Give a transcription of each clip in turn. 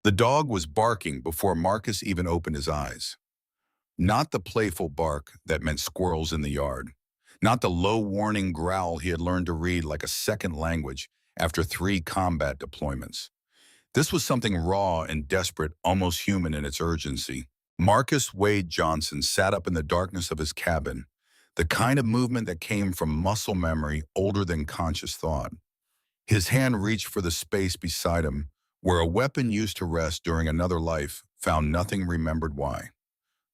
The dog was barking before Marcus even opened his eyes. Not the playful bark that meant squirrels in the yard. Not the low warning growl he had learned to read like a second language after 3 combat deployments. This was something raw and desperate, almost human in its urgency. Marcus Wade Johnson sat up in the darkness of his cabin, the kind of movement that came from muscle memory older than conscious thought. His hand reached for the space beside him, where a weapon used to rest during another life found nothing remembered why.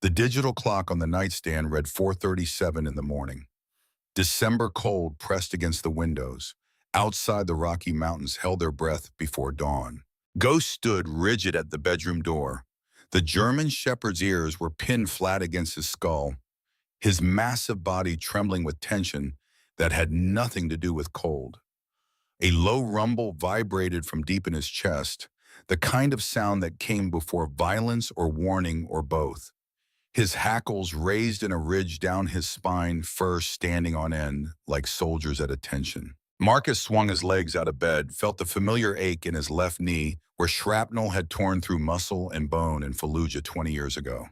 The digital clock on the nightstand read 4:37 in the morning. December cold pressed against the windows. Outside, the Rocky Mountains held their breath before dawn. Ghost stood rigid at the bedroom door. The German shepherd's ears were pinned flat against his skull, his massive body trembling with tension that had nothing to do with cold. A low rumble vibrated from deep in his chest, the kind of sound that came before violence or warning or both. His hackles raised in a ridge down his spine, fur standing on end like soldiers at attention. Marcus swung his legs out of bed, felt the familiar ache in his left knee where shrapnel had torn through muscle and bone in Fallujah 20 years ago.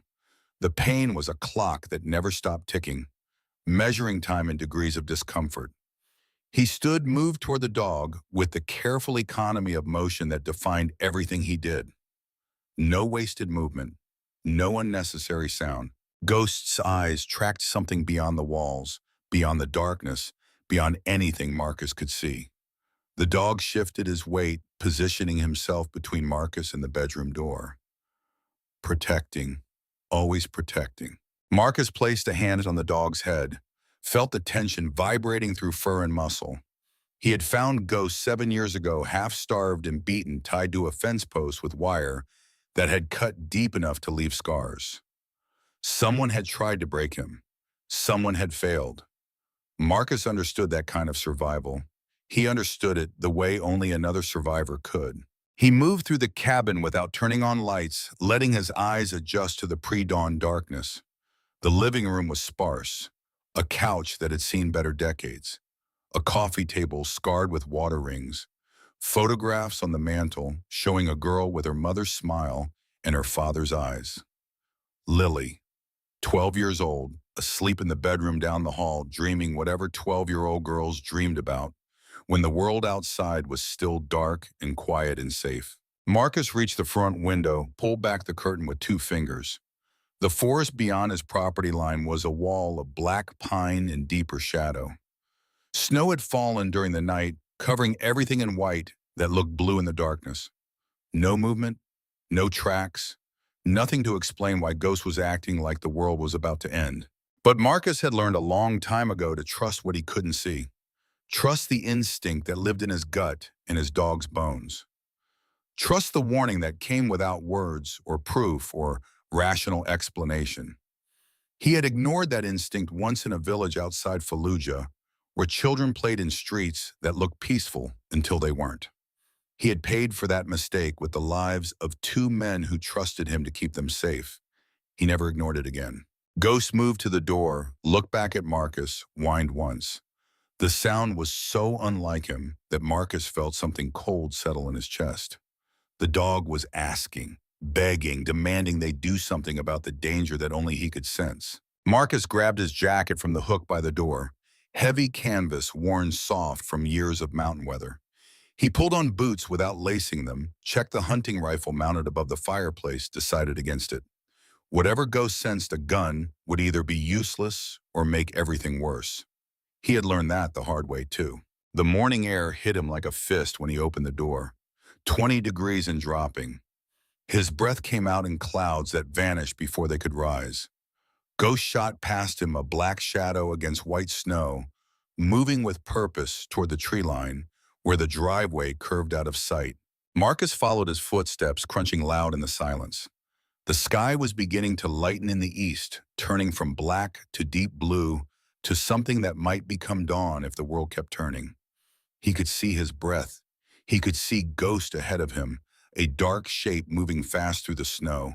The pain was a clock that never stopped ticking, measuring time in degrees of discomfort. He stood, moved toward the dog with the careful economy of motion that defined everything he did. No wasted movement, no unnecessary sound. Ghost's eyes tracked something beyond the walls, beyond the darkness, beyond anything Marcus could see. The dog shifted his weight, positioning himself between Marcus and the bedroom door. Protecting, always protecting. Marcus placed a hand on the dog's head, felt the tension vibrating through fur and muscle. He had found Ghost 7 years ago, half-starved and beaten, tied to a fence post with wire that had cut deep enough to leave scars. Someone had tried to break him. Someone had failed. Marcus understood that kind of survival. He understood it the way only another survivor could. He moved through the cabin without turning on lights, letting his eyes adjust to the pre-dawn darkness. The living room was sparse. A couch that had seen better decades. A coffee table scarred with water rings. Photographs on the mantel showing a girl with her mother's smile and her father's eyes. Lily, 12 years old, asleep in the bedroom down the hall, dreaming whatever 12-year-old girls dreamed about, when the world outside was still dark and quiet and safe. Marcus reached the front window, pulled back the curtain with 2 fingers. The forest beyond his property line was a wall of black pine and deeper shadow. Snow had fallen during the night, covering everything in white that looked blue in the darkness. No movement, no tracks, nothing to explain why Ghost was acting like the world was about to end. But Marcus had learned a long time ago to trust what he couldn't see. Trust the instinct that lived in his gut and his dog's bones. Trust the warning that came without words or proof or rational explanation. He had ignored that instinct once in a village outside Fallujah, where children played in streets that looked peaceful until they weren't. He had paid for that mistake with the lives of 2 men who trusted him to keep them safe. He never ignored it again. Ghost moved to the door, looked back at Marcus, whined once. The sound was so unlike him that Marcus felt something cold settle in his chest. The dog was asking, begging, demanding they do something about the danger that only he could sense. Marcus grabbed his jacket from the hook by the door, heavy canvas worn soft from years of mountain weather. He pulled on boots without lacing them, checked the hunting rifle mounted above the fireplace, decided against it. Whatever Ghost sensed, a gun would either be useless or make everything worse. He had learned that the hard way, too. The morning air hit him like a fist when he opened the door. 20 degrees and dropping. His breath came out in clouds that vanished before they could rise. Ghost shot past him, a black shadow against white snow, moving with purpose toward the tree line, where the driveway curved out of sight. Marcus followed his footsteps, crunching loud in the silence. The sky was beginning to lighten in the east, turning from black to deep blue to something that might become dawn if the world kept turning. He could see his breath. He could see Ghost ahead of him, a dark shape moving fast through the snow.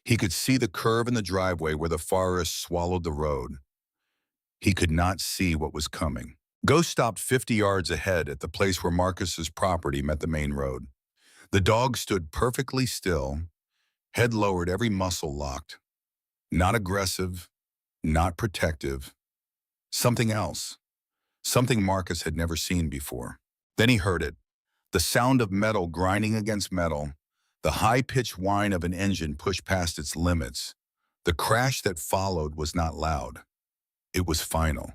He could see the curve in the driveway where the forest swallowed the road. He could not see what was coming. Ghost stopped 50 yards ahead at the place where Marcus's property met the main road. The dog stood perfectly still, head lowered, every muscle locked. Not aggressive, not protective. Something else. Something Marcus had never seen before. Then he heard it. The sound of metal grinding against metal. The high-pitched whine of an engine pushed past its limits. The crash that followed was not loud. It was final.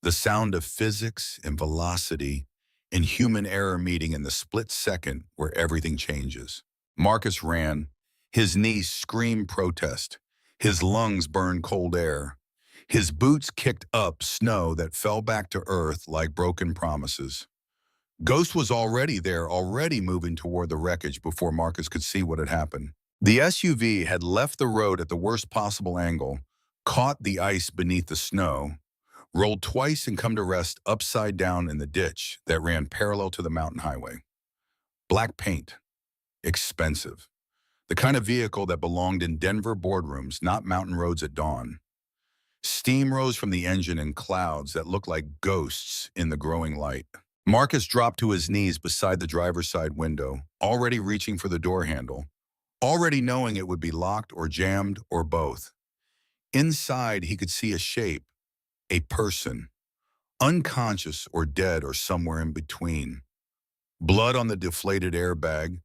The sound of physics and velocity and human error meeting in the split second where everything changes. Marcus ran. His knees screamed protest. His lungs burned cold air. His boots kicked up snow that fell back to earth like broken promises. Ghost was already there, already moving toward the wreckage before Marcus could see what had happened. The SUV had left the road at the worst possible angle, caught the ice beneath the snow, rolled twice and come to rest upside down in the ditch that ran parallel to the mountain highway. Black paint. Expensive. The kind of vehicle that belonged in Denver boardrooms, not mountain roads at dawn. Steam rose from the engine in clouds that looked like ghosts in the growing light. Marcus dropped to his knees beside the driver's side window, already reaching for the door handle, already knowing it would be locked or jammed or both. Inside, he could see a shape, a person, unconscious or dead or somewhere in between. Blood on the deflated airbag,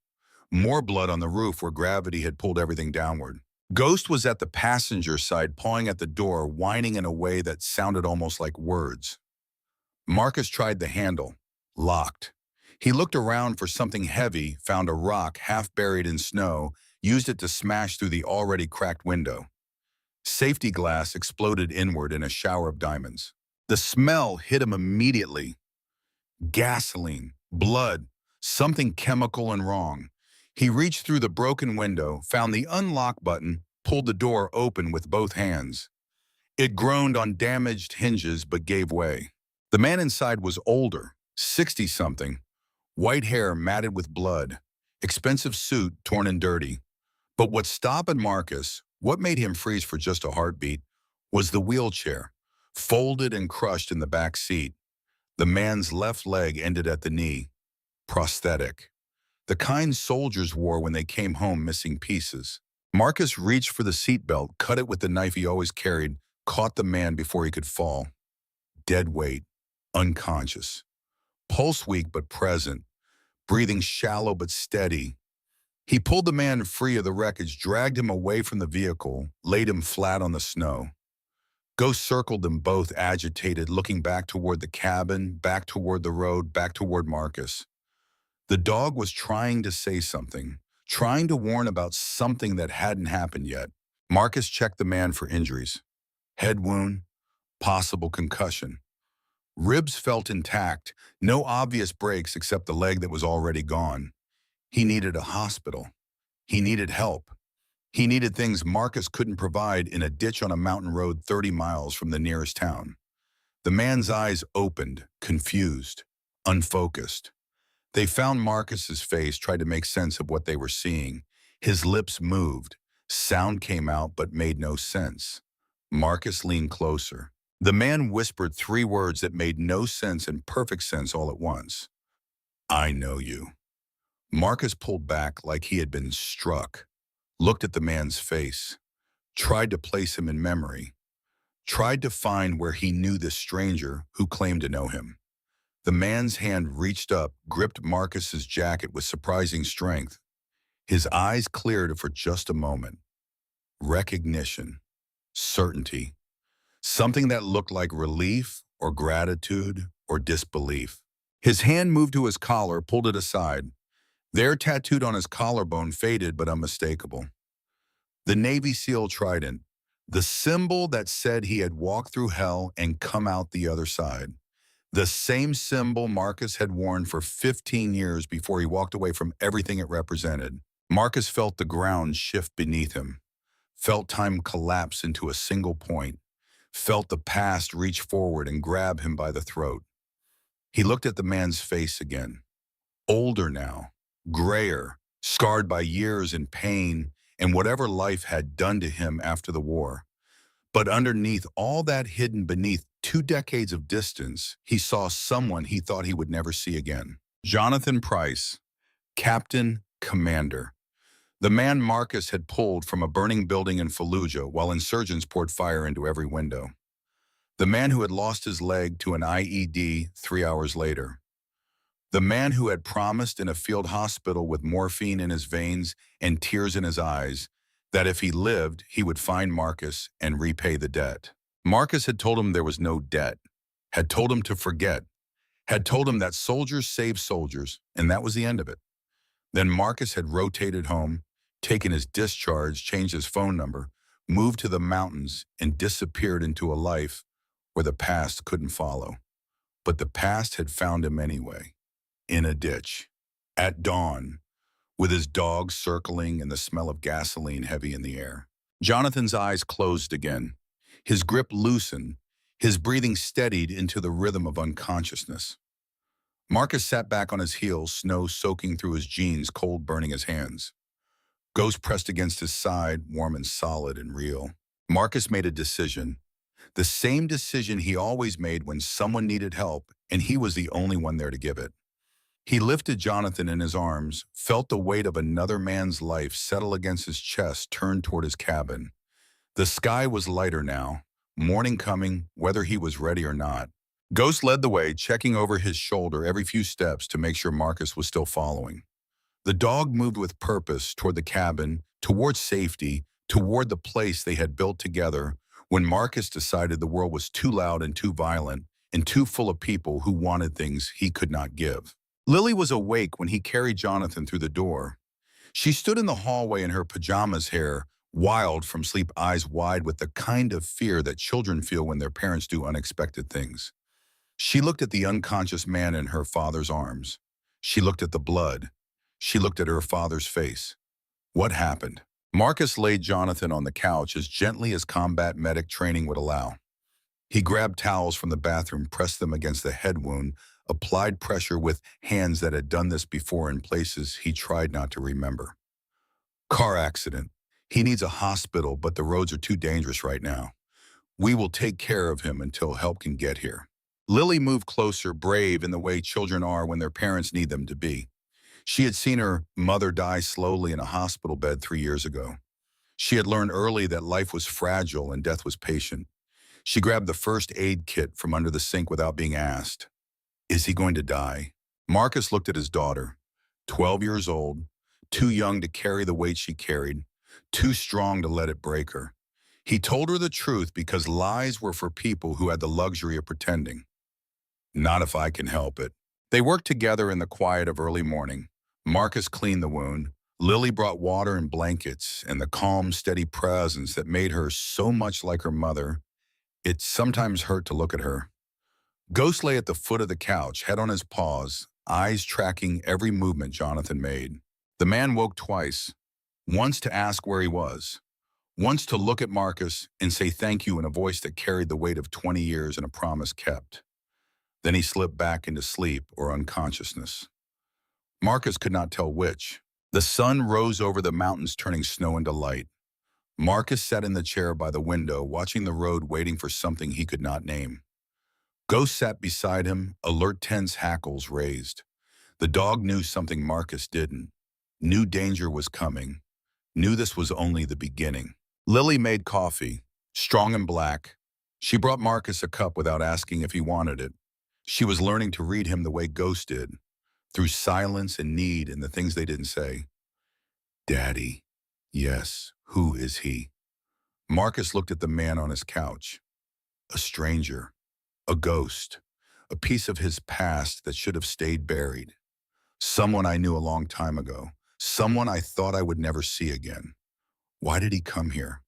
more blood on the roof where gravity had pulled everything downward. Ghost was at the passenger side, pawing at the door, whining in a way that sounded almost like words. Marcus tried the handle. Locked. He looked around for something heavy, found a rock half buried in snow, used it to smash through the already cracked window. Safety glass exploded inward in a shower of diamonds. The smell hit him immediately. Gasoline, blood, something chemical and wrong. He reached through the broken window, found the unlock button, pulled the door open with both hands. It groaned on damaged hinges but gave way. The man inside was older, 60-something, white hair matted with blood, expensive suit torn and dirty. But what stopped Marcus, what made him freeze for just a heartbeat, was the wheelchair, folded and crushed in the back seat. The man's left leg ended at the knee. Prosthetic. The kind soldiers wore when they came home missing pieces. Marcus reached for the seatbelt, cut it with the knife he always carried, caught the man before he could fall. Dead weight, unconscious. Pulse weak but present, breathing shallow but steady. He pulled the man free of the wreckage, dragged him away from the vehicle, laid him flat on the snow. Ghost circled them both, agitated, looking back toward the cabin, back toward the road, back toward Marcus. The dog was trying to say something, trying to warn about something that hadn't happened yet. Marcus checked the man for injuries. Head wound, possible concussion. Ribs felt intact, no obvious breaks except the leg that was already gone. He needed a hospital. He needed help. He needed things Marcus couldn't provide in a ditch on a mountain road 30 miles from the nearest town. The man's eyes opened, confused, unfocused. They found Marcus's face, tried to make sense of what they were seeing. His lips moved. Sound came out but made no sense. Marcus leaned closer. The man whispered 3 words that made no sense and perfect sense all at once. I know you. Marcus pulled back like he had been struck, looked at the man's face, tried to place him in memory, tried to find where he knew this stranger who claimed to know him. The man's hand reached up, gripped Marcus's jacket with surprising strength. His eyes cleared for just a moment. Recognition, certainty, something that looked like relief or gratitude or disbelief. His hand moved to his collar, pulled it aside. There, tattooed on his collarbone, faded but unmistakable. The Navy SEAL trident, the symbol that said he had walked through hell and come out the other side. The same symbol Marcus had worn for 15 years before he walked away from everything it represented. Marcus felt the ground shift beneath him, felt time collapse into a single point, felt the past reach forward and grab him by the throat. He looked at the man's face again. Older now, grayer, scarred by years and pain and whatever life had done to him after the war. But underneath all that, hidden beneath 2 decades of distance, he saw someone he thought he would never see again. Jonathan Price, Captain Commander. The man Marcus had pulled from a burning building in Fallujah while insurgents poured fire into every window. The man who had lost his leg to an IED 3 hours later. The man who had promised in a field hospital with morphine in his veins and tears in his eyes that if he lived, he would find Marcus and repay the debt. Marcus had told him there was no debt, had told him to forget, had told him that soldiers save soldiers, and that was the end of it. Then Marcus had rotated home, taken his discharge, changed his phone number, moved to the mountains, and disappeared into a life where the past couldn't follow. But the past had found him anyway, in a ditch, at dawn, with his dog circling and the smell of gasoline heavy in the air. Jonathan's eyes closed again. His grip loosened, his breathing steadied into the rhythm of unconsciousness. Marcus sat back on his heels, snow soaking through his jeans, cold burning his hands. Ghost pressed against his side, warm and solid and real. Marcus made a decision. The same decision he always made when someone needed help, and he was the only one there to give it. He lifted Jonathan in his arms, felt the weight of another man's life settle against his chest, turned toward his cabin. The sky was lighter now, morning coming, whether he was ready or not. Ghost led the way, checking over his shoulder every few steps to make sure Marcus was still following. The dog moved with purpose toward the cabin, toward safety, toward the place they had built together when Marcus decided the world was too loud and too violent and too full of people who wanted things he could not give. Lily was awake when he carried Jonathan through the door. She stood in the hallway in her pajamas, hair wild from sleep, eyes wide with the kind of fear that children feel when their parents do unexpected things. She looked at the unconscious man in her father's arms. She looked at the blood. She looked at her father's face. What happened? Marcus laid Jonathan on the couch as gently as combat medic training would allow. He grabbed towels from the bathroom, pressed them against the head wound, applied pressure with hands that had done this before in places he tried not to remember. Car accident. He needs a hospital, but the roads are too dangerous right now. We will take care of him until help can get here. Lily moved closer, brave in the way children are when their parents need them to be. She had seen her mother die slowly in a hospital bed 3 years ago. She had learned early that life was fragile and death was patient. She grabbed the first aid kit from under the sink without being asked. Is he going to die? Marcus looked at his daughter, 12 years old, too young to carry the weight she carried, too strong to let it break her. He told her the truth because lies were for people who had the luxury of pretending. Not if I can help it. They worked together in the quiet of early morning. Marcus cleaned the wound. Lily brought water and blankets, and the calm, steady presence that made her so much like her mother. It sometimes hurt to look at her. Ghost lay at the foot of the couch, head on his paws, eyes tracking every movement Jonathan made. The man woke twice, once to ask where he was, once to look at Marcus and say thank you in a voice that carried the weight of 20 years and a promise kept. Then he slipped back into sleep or unconsciousness. Marcus could not tell which. The sun rose over the mountains, turning snow into light. Marcus sat in the chair by the window, watching the road, waiting for something he could not name. Ghost sat beside him, alert, tense hackles raised. The dog knew something Marcus didn't. Knew danger was coming. Knew this was only the beginning. Lily made coffee, strong and black. She brought Marcus a cup without asking if he wanted it. She was learning to read him the way Ghost did, through silence and need and the things they didn't say. Daddy. Yes, who is he? Marcus looked at the man on his couch. A stranger. A ghost. A piece of his past that should have stayed buried. Someone I knew a long time ago. Someone I thought I would never see again. Why did he come here?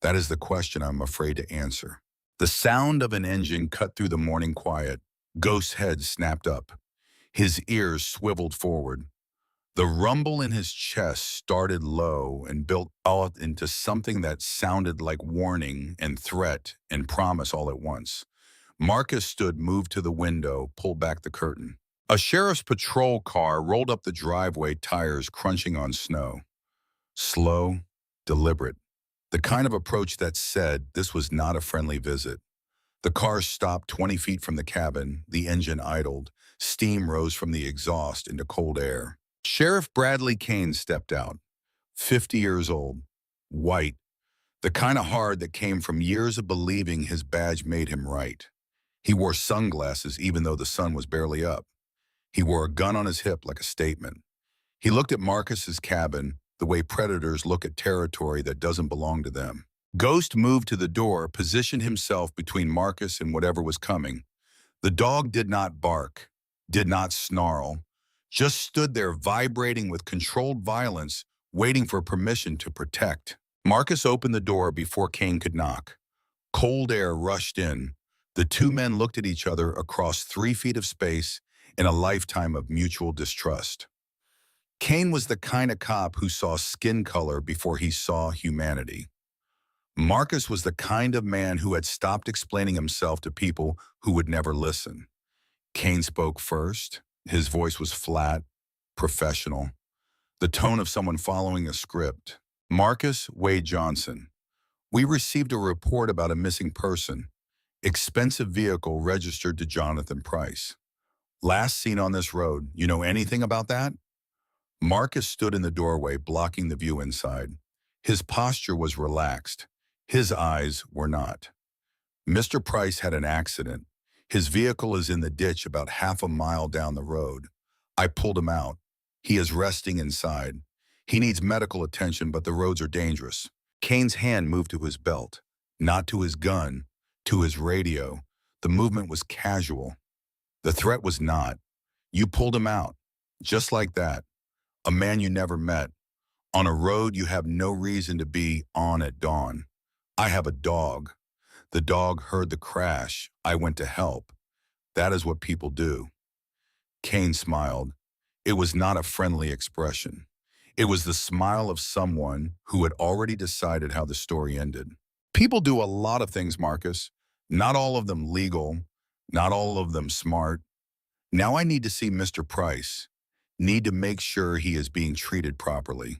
That is the question I'm afraid to answer. The sound of an engine cut through the morning quiet. Ghost's head snapped up. His ears swiveled forward. The rumble in his chest started low and built out into something that sounded like warning and threat and promise all at once. Marcus stood, moved to the window, pulled back the curtain. A sheriff's patrol car rolled up the driveway, tires crunching on snow. Slow, deliberate. The kind of approach that said this was not a friendly visit. The car stopped 20 feet from the cabin, the engine idled, steam rose from the exhaust into cold air. Sheriff Bradley Kane stepped out, 50 years old, white, the kind of hard that came from years of believing his badge made him right. He wore sunglasses even though the sun was barely up. He wore a gun on his hip like a statement. He looked at Marcus's cabin the way predators look at territory that doesn't belong to them. Ghost moved to the door, positioned himself between Marcus and whatever was coming. The dog did not bark, did not snarl, just stood there vibrating with controlled violence, waiting for permission to protect. Marcus opened the door before Kane could knock. Cold air rushed in. The two men looked at each other across 3 feet of space in a lifetime of mutual distrust. Kane was the kind of cop who saw skin color before he saw humanity. Marcus was the kind of man who had stopped explaining himself to people who would never listen. Kane spoke first. His voice was flat, professional, the tone of someone following a script. Marcus Wade Johnson. We received a report about a missing person. Expensive vehicle registered to Jonathan Price. Last seen on this road. You know anything about that? Marcus stood in the doorway, blocking the view inside. His posture was relaxed. His eyes were not. Mr. Price had an accident. His vehicle is in the ditch about half a mile down the road. I pulled him out. He is resting inside. He needs medical attention, but the roads are dangerous. Kane's hand moved to his belt, not to his gun, to his radio. The movement was casual. The threat was not. You pulled him out, just like that. A man you never met, on a road you have no reason to be on at dawn. I have a dog. The dog heard the crash. I went to help. That is what people do. Kane smiled. It was not a friendly expression. It was the smile of someone who had already decided how the story ended. People do a lot of things, Marcus. Not all of them legal, not all of them smart. Now I need to see Mr. Price. Need to make sure he is being treated properly.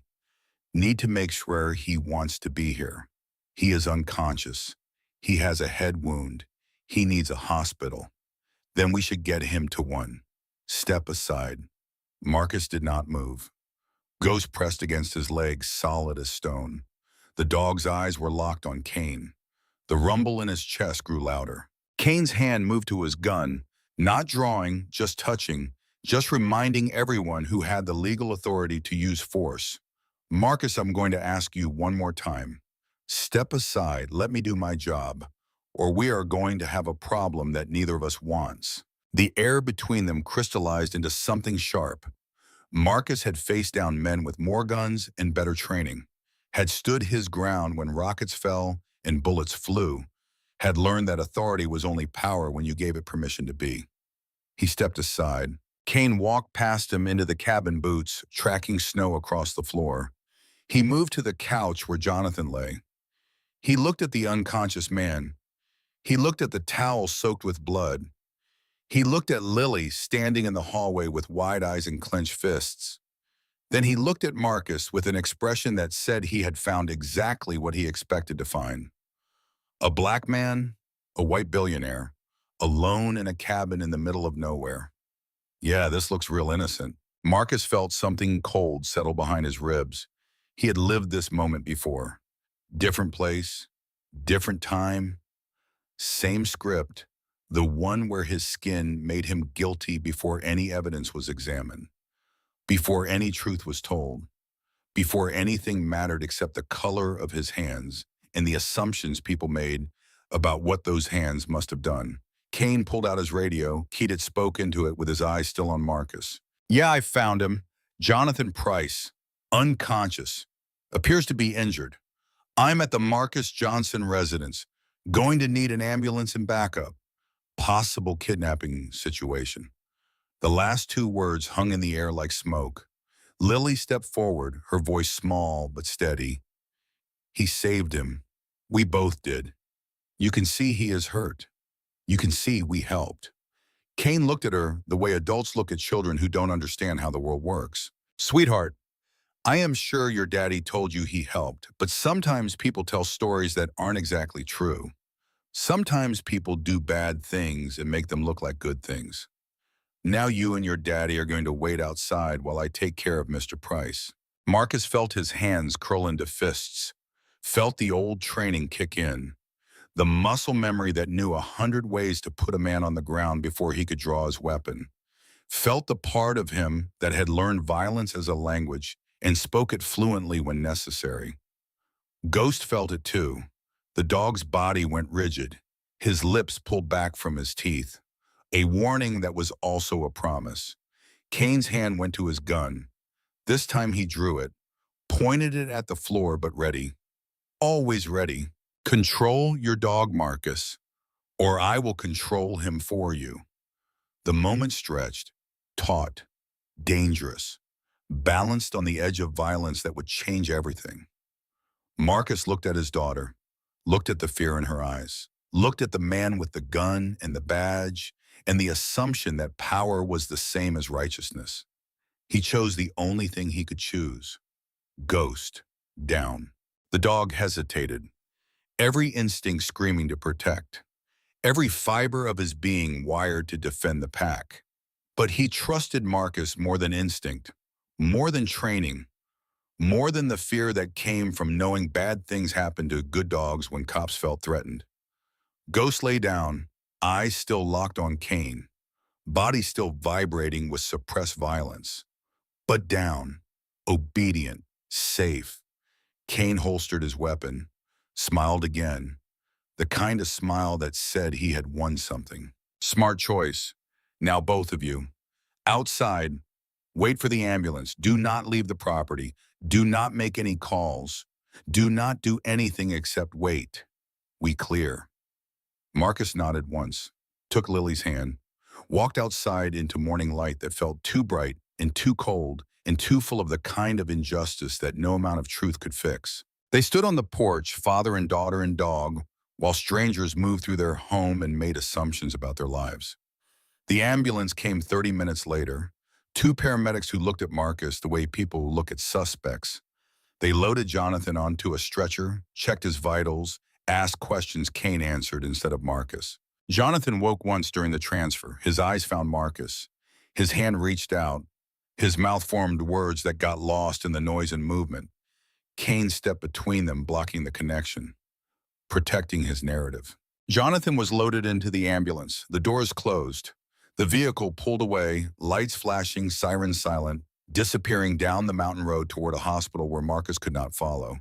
Need to make sure he wants to be here. He is unconscious. He has a head wound. He needs a hospital. Then we should get him to one. Step aside. Marcus did not move. Ghost pressed against his legs, solid as stone. The dog's eyes were locked on Kane. The rumble in his chest grew louder. Kane's hand moved to his gun, not drawing, just touching, just reminding everyone who had the legal authority to use force. Marcus, I'm going to ask you one more time. Step aside, let me do my job, or we are going to have a problem that neither of us wants. The air between them crystallized into something sharp. Marcus had faced down men with more guns and better training, had stood his ground when rockets fell and bullets flew, had learned that authority was only power when you gave it permission to be. He stepped aside. Kane walked past him into the cabin boots, tracking snow across the floor. He moved to the couch where Jonathan lay. He looked at the unconscious man. He looked at the towel soaked with blood. He looked at Lily standing in the hallway with wide eyes and clenched fists. Then he looked at Marcus with an expression that said he had found exactly what he expected to find. A black man, a white billionaire, alone in a cabin in the middle of nowhere. Yeah, this looks real innocent. Marcus felt something cold settle behind his ribs. He had lived this moment before. Different place, different time, same script, the one where his skin made him guilty before any evidence was examined, before any truth was told, before anything mattered except the color of his hands and the assumptions people made about what those hands must have done. Kane pulled out his radio, keyed it, spoke into it with his eyes still on Marcus. Yeah, I found him. Jonathan Price, unconscious, appears to be injured. I'm at the Marcus Johnson residence, going to need an ambulance and backup. Possible kidnapping situation. The last 2 words hung in the air like smoke. Lily stepped forward, her voice small but steady. He saved him. We both did. You can see he is hurt. You can see we helped. Kane looked at her the way adults look at children who don't understand how the world works. Sweetheart, I am sure your daddy told you he helped, but sometimes people tell stories that aren't exactly true. Sometimes people do bad things and make them look like good things. Now you and your daddy are going to wait outside while I take care of Mr. Price." Marcus felt his hands curl into fists, felt the old training kick in, the muscle memory that knew 100 ways to put a man on the ground before he could draw his weapon, felt the part of him that had learned violence as a language and spoke it fluently when necessary. Ghost felt it too. The dog's body went rigid, his lips pulled back from his teeth, a warning that was also a promise. Kane's hand went to his gun. This time he drew it, pointed it at the floor, but ready. Always ready. "Control your dog, Marcus, or I will control him for you." The moment stretched, taut, dangerous, balanced on the edge of violence that would change everything. Marcus looked at his daughter, looked at the fear in her eyes, looked at the man with the gun and the badge, and the assumption that power was the same as righteousness. He chose the only thing he could choose. Ghost, down. The dog hesitated, every instinct screaming to protect, every fiber of his being wired to defend the pack. But he trusted Marcus more than instinct, more than training, more than the fear that came from knowing bad things happen to good dogs when cops felt threatened. Ghost lay down, eyes still locked on Kane, body still vibrating with suppressed violence. But down, obedient, safe. Kane holstered his weapon, smiled again, the kind of smile that said he had won something. "Smart choice. Now both of you. Outside, wait for the ambulance. Do not leave the property. Do not make any calls. Do not do anything except wait. We clear." Marcus nodded once, took Lily's hand, walked outside into morning light that felt too bright and too cold and too full of the kind of injustice that no amount of truth could fix. They stood on the porch, father and daughter and dog, while strangers moved through their home and made assumptions about their lives. The ambulance came 30 minutes later, two paramedics who looked at Marcus the way people look at suspects. They loaded Jonathan onto a stretcher, checked his vitals, asked questions Kane answered instead of Marcus. Jonathan woke once during the transfer. His eyes found Marcus. His hand reached out. His mouth formed words that got lost in the noise and movement. Kane stepped between them, blocking the connection, protecting his narrative. Jonathan was loaded into the ambulance. The doors closed. The vehicle pulled away, lights flashing, sirens silent, disappearing down the mountain road toward a hospital where Marcus could not follow,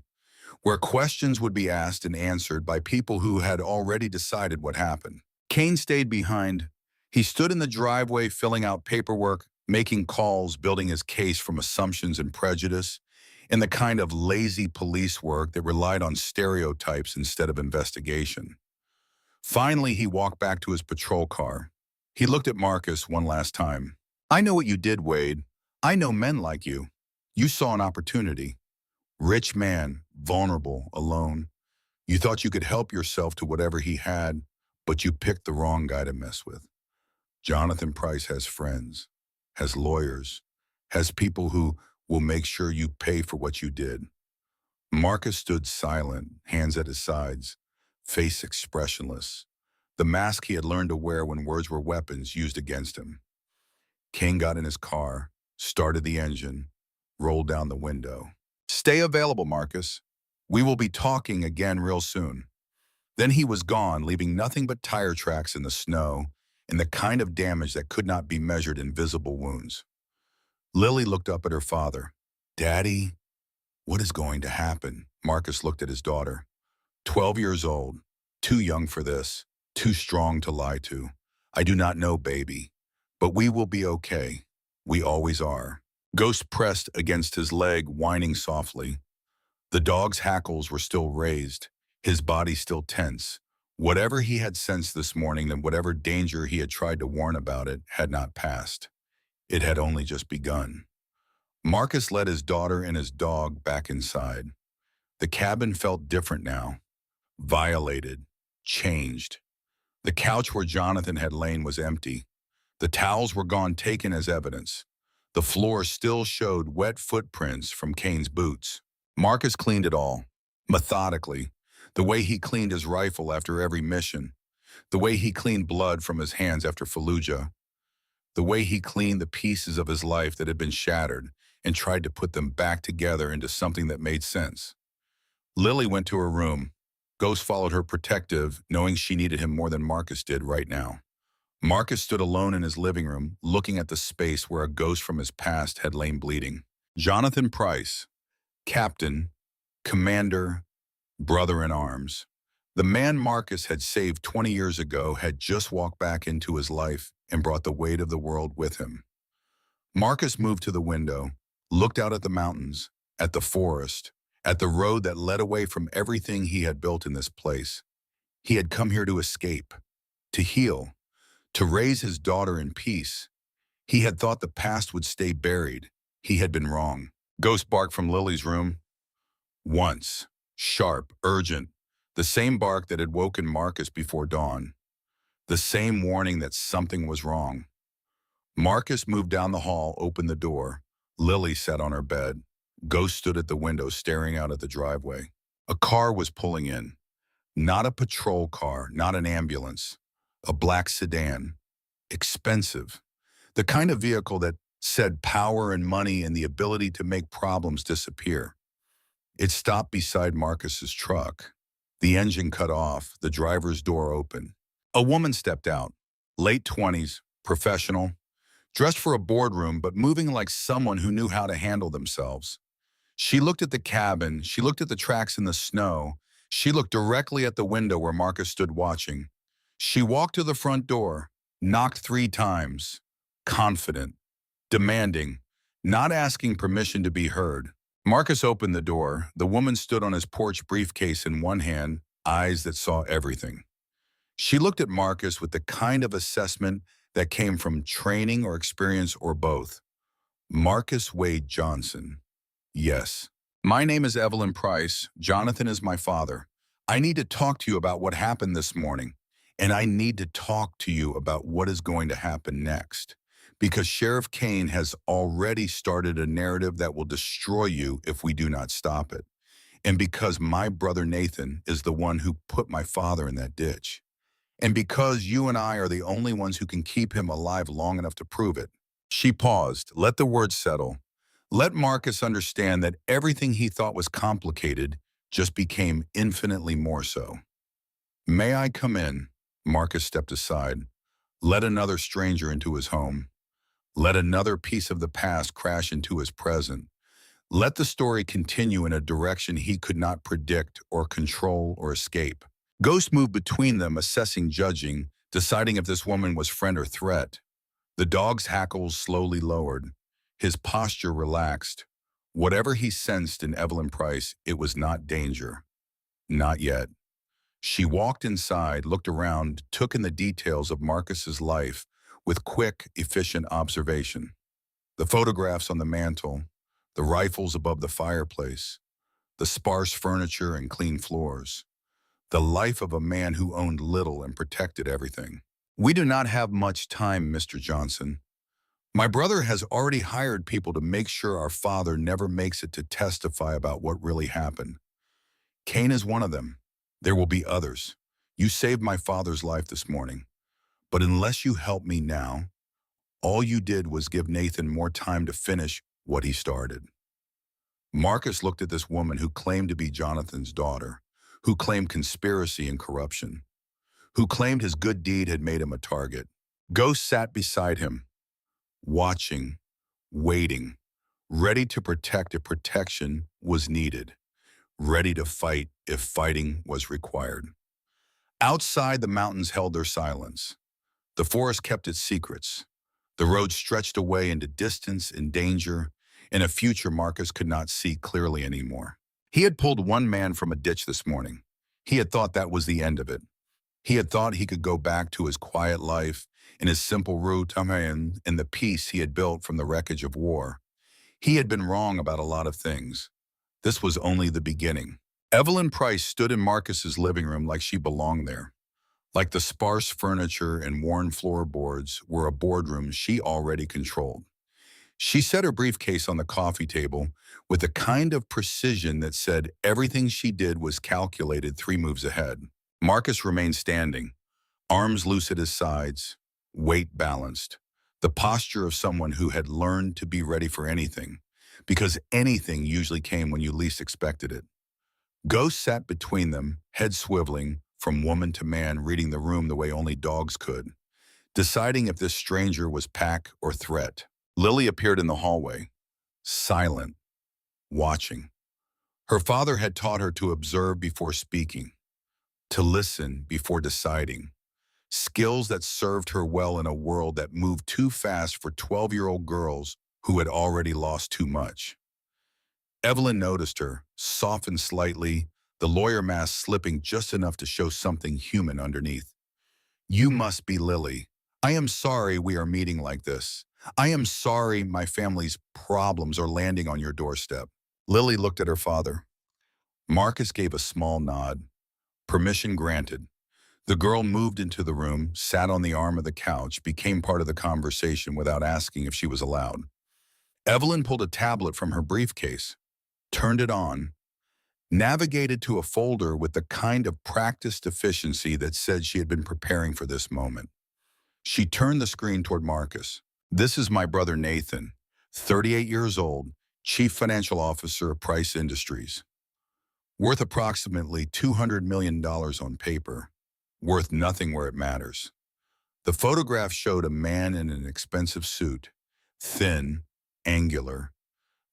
where questions would be asked and answered by people who had already decided what happened. Kane stayed behind. He stood in the driveway filling out paperwork, making calls, building his case from assumptions and prejudice, and the kind of lazy police work that relied on stereotypes instead of investigation. Finally, he walked back to his patrol car. He looked at Marcus one last time. "I know what you did, Wade. I know men like you. You saw an opportunity. Rich man, vulnerable, alone. You thought you could help yourself to whatever he had, but you picked the wrong guy to mess with. Jonathan Price has friends, has lawyers, has people who will make sure you pay for what you did." Marcus stood silent, hands at his sides, face expressionless, the mask he had learned to wear when words were weapons used against him. Kane got in his car, started the engine, rolled down the window. "Stay available, Marcus. We will be talking again real soon." Then he was gone, leaving nothing but tire tracks in the snow and the kind of damage that could not be measured in visible wounds. Lily looked up at her father. "Daddy, what is going to happen?" Marcus looked at his daughter. 12 years old, too young for this, too strong to lie to. "I do not know, baby, but we will be okay. We always are." Ghost pressed against his leg, whining softly. The dog's hackles were still raised, his body still tense. Whatever he had sensed this morning and whatever danger he had tried to warn about it had not passed. It had only just begun. Marcus led his daughter and his dog back inside. The cabin felt different now. Violated. Changed. The couch where Jonathan had lain was empty. The towels were gone, taken as evidence. The floor still showed wet footprints from Kane's boots. Marcus cleaned it all, methodically, the way he cleaned his rifle after every mission, the way he cleaned blood from his hands after Fallujah, the way he cleaned the pieces of his life that had been shattered and tried to put them back together into something that made sense. Lily went to her room. Ghost followed her protective, knowing she needed him more than Marcus did right now. Marcus stood alone in his living room, looking at the space where a ghost from his past had lain bleeding. Jonathan Price, captain, commander, brother-in-arms. The man Marcus had saved 20 years ago had just walked back into his life and brought the weight of the world with him. Marcus moved to the window, looked out at the mountains, at the forest, at the road that led away from everything he had built in this place. He had come here to escape, to heal, to raise his daughter in peace. He had thought the past would stay buried. He had been wrong. Ghost barked from Lily's room. Once, sharp, urgent, the same bark that had woken Marcus before dawn. The same warning that something was wrong. Marcus moved down the hall, opened the door. Lily sat on her bed. Ghost stood at the window, staring out at the driveway. A car was pulling in. Not a patrol car, not an ambulance. A black sedan. Expensive. The kind of vehicle that said power and money and the ability to make problems disappear. It stopped beside Marcus's truck. The engine cut off, the driver's door open. A woman stepped out, late 20s, professional, dressed for a boardroom but moving like someone who knew how to handle themselves. She looked at the cabin, she looked at the tracks in the snow, she looked directly at the window where Marcus stood watching. She walked to the front door, knocked 3 times, confident, demanding, not asking permission to be heard. Marcus opened the door. The woman stood on his porch, briefcase in one hand, eyes that saw everything. She looked at Marcus with the kind of assessment that came from training or experience or both. Marcus Wade Johnson. Yes. My name is Evelyn Price. Jonathan is my father. I need to talk to you about what happened this morning, and I need to talk to you about what is going to happen next. Because Sheriff Kane has already started a narrative that will destroy you if we do not stop it. And because my brother Nathan is the one who put my father in that ditch. And because you and I are the only ones who can keep him alive long enough to prove it. She paused, let the words settle. Let Marcus understand that everything he thought was complicated just became infinitely more so. May I come in? Marcus stepped aside. Let another stranger into his home. Let another piece of the past crash into his present. Let the story continue in a direction he could not predict or control or escape. Ghost moved between them, assessing, judging, deciding if this woman was friend or threat. The dog's hackles slowly lowered. His posture relaxed. Whatever he sensed in Evelyn Price, it was not danger. Not yet. She walked inside, looked around, took in the details of Marcus's life with quick, efficient observation. The photographs on the mantle, the rifles above the fireplace, the sparse furniture and clean floors. The life of a man who owned little and protected everything. We do not have much time, Mr. Johnson. My brother has already hired people to make sure our father never makes it to testify about what really happened. Kane is one of them. There will be others. You saved my father's life this morning. But unless you help me now, all you did was give Nathan more time to finish what he started. Marcus looked at this woman who claimed to be Jonathan's daughter, who claimed conspiracy and corruption, who claimed his good deed had made him a target. Ghost sat beside him, watching, waiting, ready to protect if protection was needed, ready to fight if fighting was required. Outside, the mountains held their silence. The forest kept its secrets. The road stretched away into distance and danger, in a future Marcus could not see clearly anymore. He had pulled one man from a ditch this morning. He had thought that was the end of it. He had thought he could go back to his quiet life and his simple routine and the peace he had built from the wreckage of war. He had been wrong about a lot of things. This was only the beginning. Evelyn Price stood in Marcus's living room like she belonged there. Like the sparse furniture and worn floorboards were a boardroom she already controlled. She set her briefcase on the coffee table with a kind of precision that said everything she did was calculated 3 moves ahead. Marcus remained standing, arms loose at his sides, weight balanced. the posture of someone who had learned to be ready for anything, because anything usually came when you least expected it. Ghost sat between them, head swiveling, from woman to man, reading the room the way only dogs could, deciding if this stranger was pack or threat. Lily appeared in the hallway, silent, watching. Her father had taught her to observe before speaking, to listen before deciding, skills that served her well in a world that moved too fast for 12-year-old girls who had already lost too much. Evelyn noticed her, softened slightly, the lawyer mask slipping just enough to show something human underneath. "You must be Lily. I am sorry we are meeting like this. I am sorry my family's problems are landing on your doorstep." Lily looked at her father. Marcus gave a small nod. Permission granted. The girl moved into the room, sat on the arm of the couch, became part of the conversation without asking if she was allowed. Evelyn pulled a tablet from her briefcase, turned it on, navigated to a folder with the kind of practiced efficiency that said she had been preparing for this moment. She turned the screen toward Marcus. "This is my brother Nathan, 38 years old, Chief Financial Officer of Price Industries. Worth approximately $200 million on paper, worth nothing where it matters." The photograph showed a man in an expensive suit, thin, angular,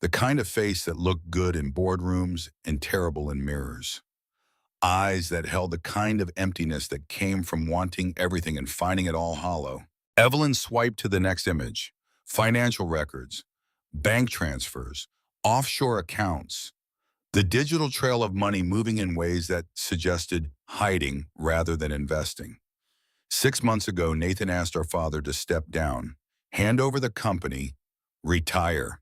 the kind of face that looked good in boardrooms and terrible in mirrors. Eyes that held the kind of emptiness that came from wanting everything and finding it all hollow. Evelyn swiped to the next image. Financial records, bank transfers, offshore accounts, the digital trail of money moving in ways that suggested hiding rather than investing. 6 months ago, Nathan asked our father to step down, hand over the company, retire.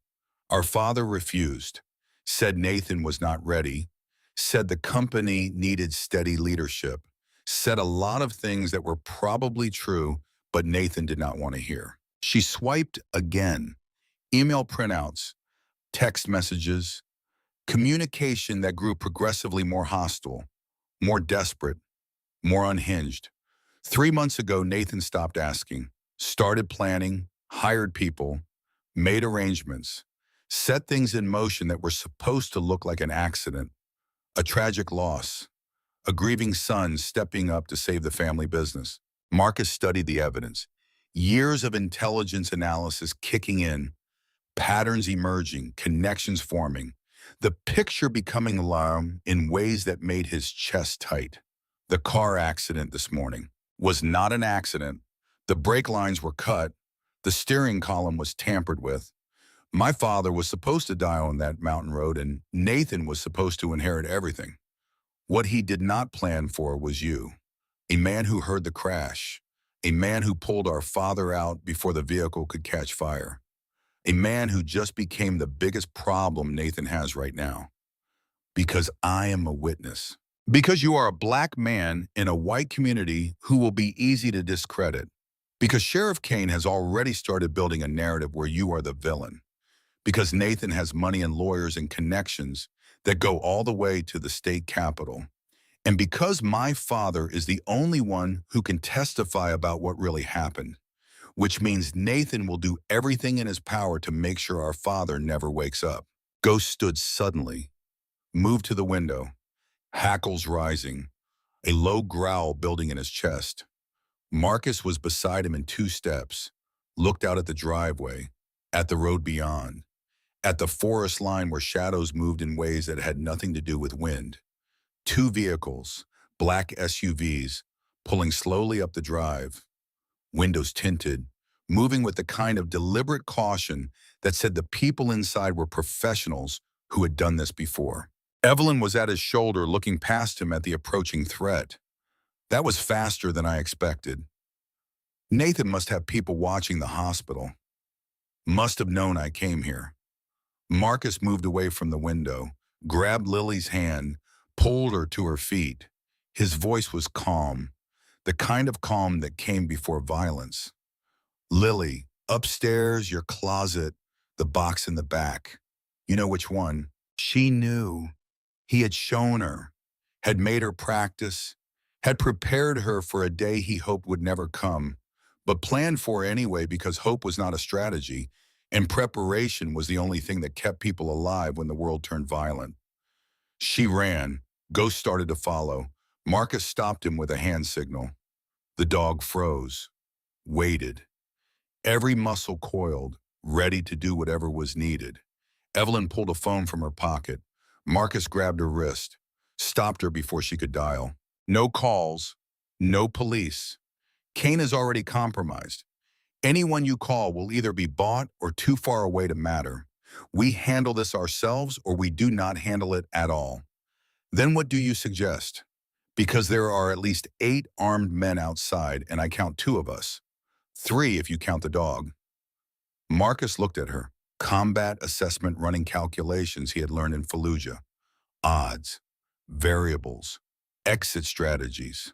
Our father refused, said Nathan was not ready, said the company needed steady leadership, said a lot of things that were probably true, but Nathan did not want to hear. She swiped again. Email printouts, text messages, communication that grew progressively more hostile, more desperate, more unhinged. 3 months ago, Nathan stopped asking, started planning, hired people, made arrangements, set things in motion that were supposed to look like an accident, a tragic loss, a grieving son stepping up to save the family business. Marcus studied the evidence, years of intelligence analysis kicking in, patterns emerging, connections forming, the picture becoming alarm in ways that made his chest tight. The car accident this morning was not an accident. The brake lines were cut. The steering column was tampered with. My father was supposed to die on that mountain road, and Nathan was supposed to inherit everything. What he did not plan for was you, a man who heard the crash, a man who pulled our father out before the vehicle could catch fire, a man who just became the biggest problem Nathan has right now. Because I am a witness. Because you are a black man in a white community who will be easy to discredit. Because Sheriff Kane has already started building a narrative where you are the villain. Because Nathan has money and lawyers and connections that go all the way to the state capitol. And because my father is the only one who can testify about what really happened, which means Nathan will do everything in his power to make sure our father never wakes up. Ghost stood suddenly, moved to the window, hackles rising, a low growl building in his chest. Marcus was beside him in 2 steps, looked out at the driveway, at the road beyond, at the forest line where shadows moved in ways that had nothing to do with wind. 2 vehicles, black SUVs, pulling slowly up the drive, windows tinted, moving with the kind of deliberate caution that said the people inside were professionals who had done this before. Evelyn was at his shoulder, looking past him at the approaching threat. That was faster than I expected. Nathan must have people watching the hospital. Must have known I came here. Marcus moved away from the window, grabbed Lily's hand, pulled her to her feet. His voice was calm, the kind of calm that came before violence. "Lily, upstairs, your closet, the box in the back. You know which one?" She knew. He had shown her, had made her practice, had prepared her for a day he hoped would never come, but planned for anyway because hope was not a strategy, and preparation was the only thing that kept people alive when the world turned violent. She ran. Ghost started to follow. Marcus stopped him with a hand signal. The dog froze, waited, every muscle coiled, ready to do whatever was needed. Evelyn pulled a phone from her pocket. Marcus grabbed her wrist, stopped her before she could dial. No calls, no police. Kane is already compromised. Anyone you call will either be bought or too far away to matter. We handle this ourselves or we do not handle it at all. Then what do you suggest? Because there are at least 8 armed men outside and I count 2 of us. 3 if you count the dog. Marcus looked at her. Combat assessment running calculations he had learned in Fallujah. Odds, variables, exit strategies.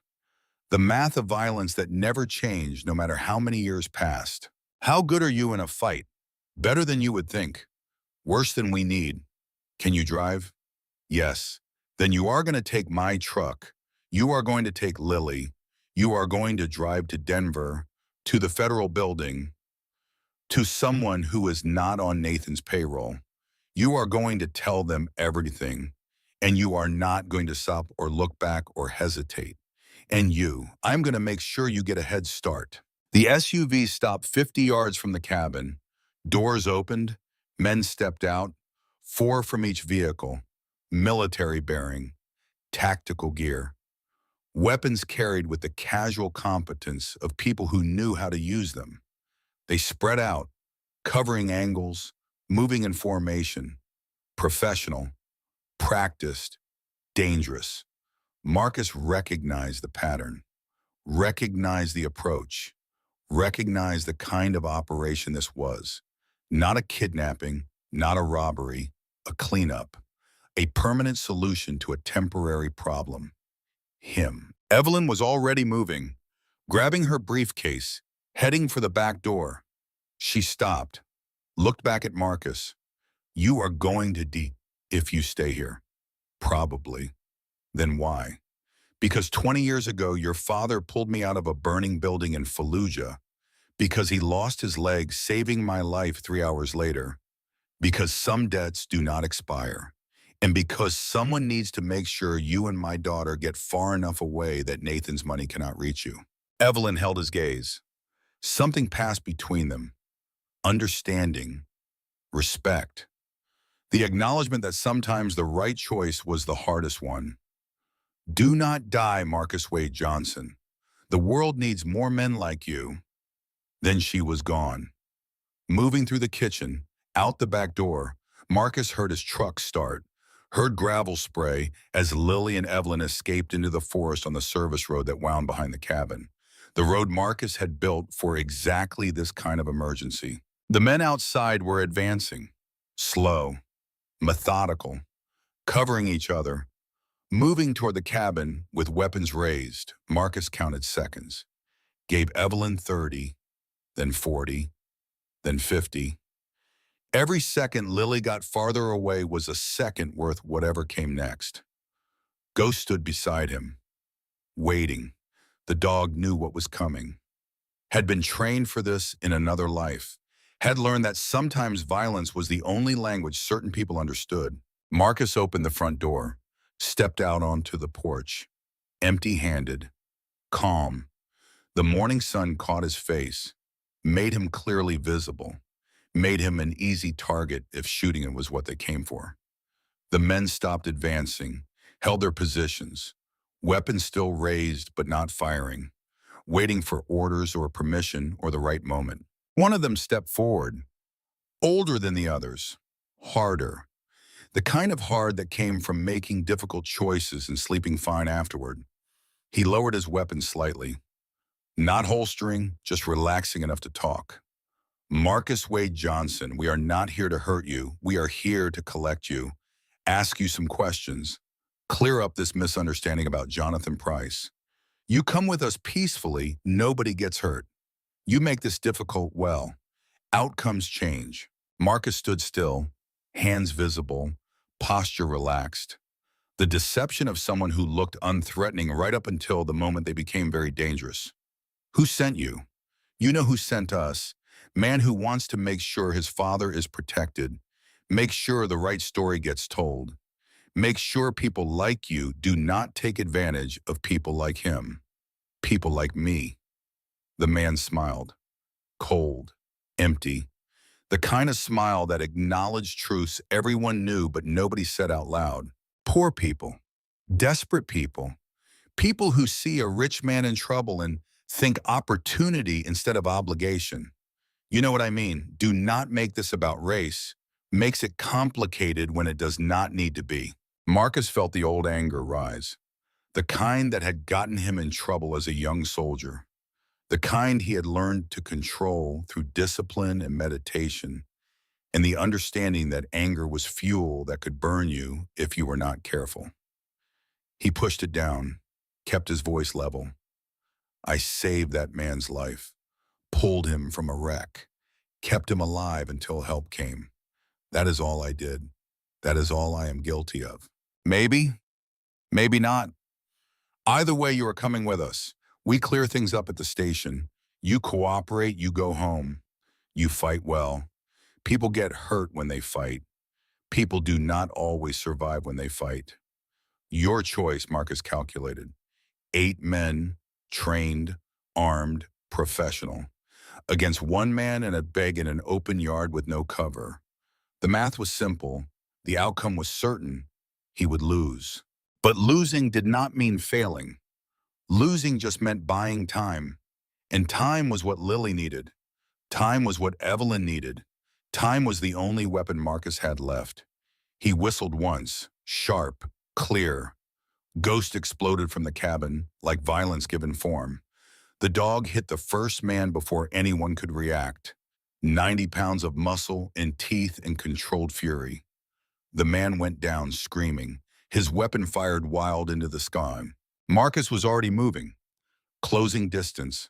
The math of violence that never changed no matter how many years passed. How good are you in a fight? Better than you would think. Worse than we need. Can you drive? Yes. Then you are going to take my truck. You are going to take Lily. You are going to drive to Denver, to the federal building, to someone who is not on Nathan's payroll. You are going to tell them everything, and you are not going to stop or look back or hesitate. And I'm going to make sure you get a head start. The SUV stopped 50 yards from the cabin. Doors opened. Men stepped out. 4 from each vehicle. Military bearing. Tactical gear. Weapons carried with the casual competence of people who knew how to use them. They spread out, covering angles, moving in formation. Professional. Practiced. Dangerous. Marcus recognized the pattern, recognized the approach, recognized the kind of operation this was. Not a kidnapping, not a robbery, a cleanup, a permanent solution to a temporary problem. Him. Evelyn was already moving, grabbing her briefcase, heading for the back door. She stopped, looked back at Marcus. You are going to die if you stay here. Probably. Then why? Because 20 years ago, your father pulled me out of a burning building in Fallujah, because he lost his leg saving my life 3 hours later, because some debts do not expire, and because someone needs to make sure you and my daughter get far enough away that Nathan's money cannot reach you. Evelyn held his gaze. Something passed between them. Understanding. Respect. The acknowledgement that sometimes the right choice was the hardest one. Do not die, Marcus Wade Johnson. The world needs more men like you. Then she was gone. Moving through the kitchen, out the back door, Marcus heard his truck start, heard gravel spray as Lily and Evelyn escaped into the forest on the service road that wound behind the cabin. The road Marcus had built for exactly this kind of emergency. The men outside were advancing, slow, methodical, covering each other. Moving toward the cabin with weapons raised, Marcus counted seconds, gave Evelyn 30, then 40, then 50. Every second Lily got farther away was a second worth whatever came next. Ghost stood beside him, waiting. The dog knew what was coming, had been trained for this in another life, had learned that sometimes violence was the only language certain people understood. Marcus opened the front door, stepped out onto the porch, empty-handed, calm. The morning sun caught his face, made him clearly visible, made him an easy target if shooting it was what they came for. The men stopped advancing, held their positions, weapons still raised but not firing, waiting for orders or permission or the right moment. One of them stepped forward, older than the others, harder. The kind of hard that came from making difficult choices and sleeping fine afterward. He lowered his weapon slightly, not holstering, just relaxing enough to talk. Marcus Wade Johnson, we are not here to hurt you. We are here to collect you, ask you some questions, clear up this misunderstanding about Jonathan Price. You come with us peacefully, nobody gets hurt. You make this difficult well. Outcomes change. Marcus stood still, hands visible, posture relaxed. The deception of someone who looked unthreatening right up until the moment they became very dangerous. Who sent you? You know who sent us? Man who wants to make sure his father is protected. Make sure the right story gets told. Make sure people like you do not take advantage of people like him. People like me. The man smiled. Cold. Empty. The kind of smile that acknowledged truths everyone knew but nobody said out loud. Poor people. Desperate people. People who see a rich man in trouble and think opportunity instead of obligation. You know what I mean? Do not make this about race. Makes it complicated when it does not need to be. Marcus felt the old anger rise, the kind that had gotten him in trouble as a young soldier, the kind he had learned to control through discipline and meditation, and the understanding that anger was fuel that could burn you if you were not careful. He pushed it down, kept his voice level. I saved that man's life, pulled him from a wreck, kept him alive until help came. That is all I did. That is all I am guilty of. Maybe, maybe not. Either way, you are coming with us. We clear things up at the station. You cooperate, you go home. You fight well. People get hurt when they fight. People do not always survive when they fight. Your choice, Marcus calculated. 8 men, trained, armed, professional, against 1 man in a beg in an open yard with no cover. The math was simple. The outcome was certain. He would lose. But losing did not mean failing. Losing just meant buying time. And time was what Lily needed. Time was what Evelyn needed. Time was the only weapon Marcus had left. He whistled once, sharp, clear. Ghost exploded from the cabin, like violence given form. The dog hit the first man before anyone could react. 90 pounds of muscle and teeth and controlled fury. The man went down screaming, his weapon fired wild into the sky. Marcus was already moving, closing distance,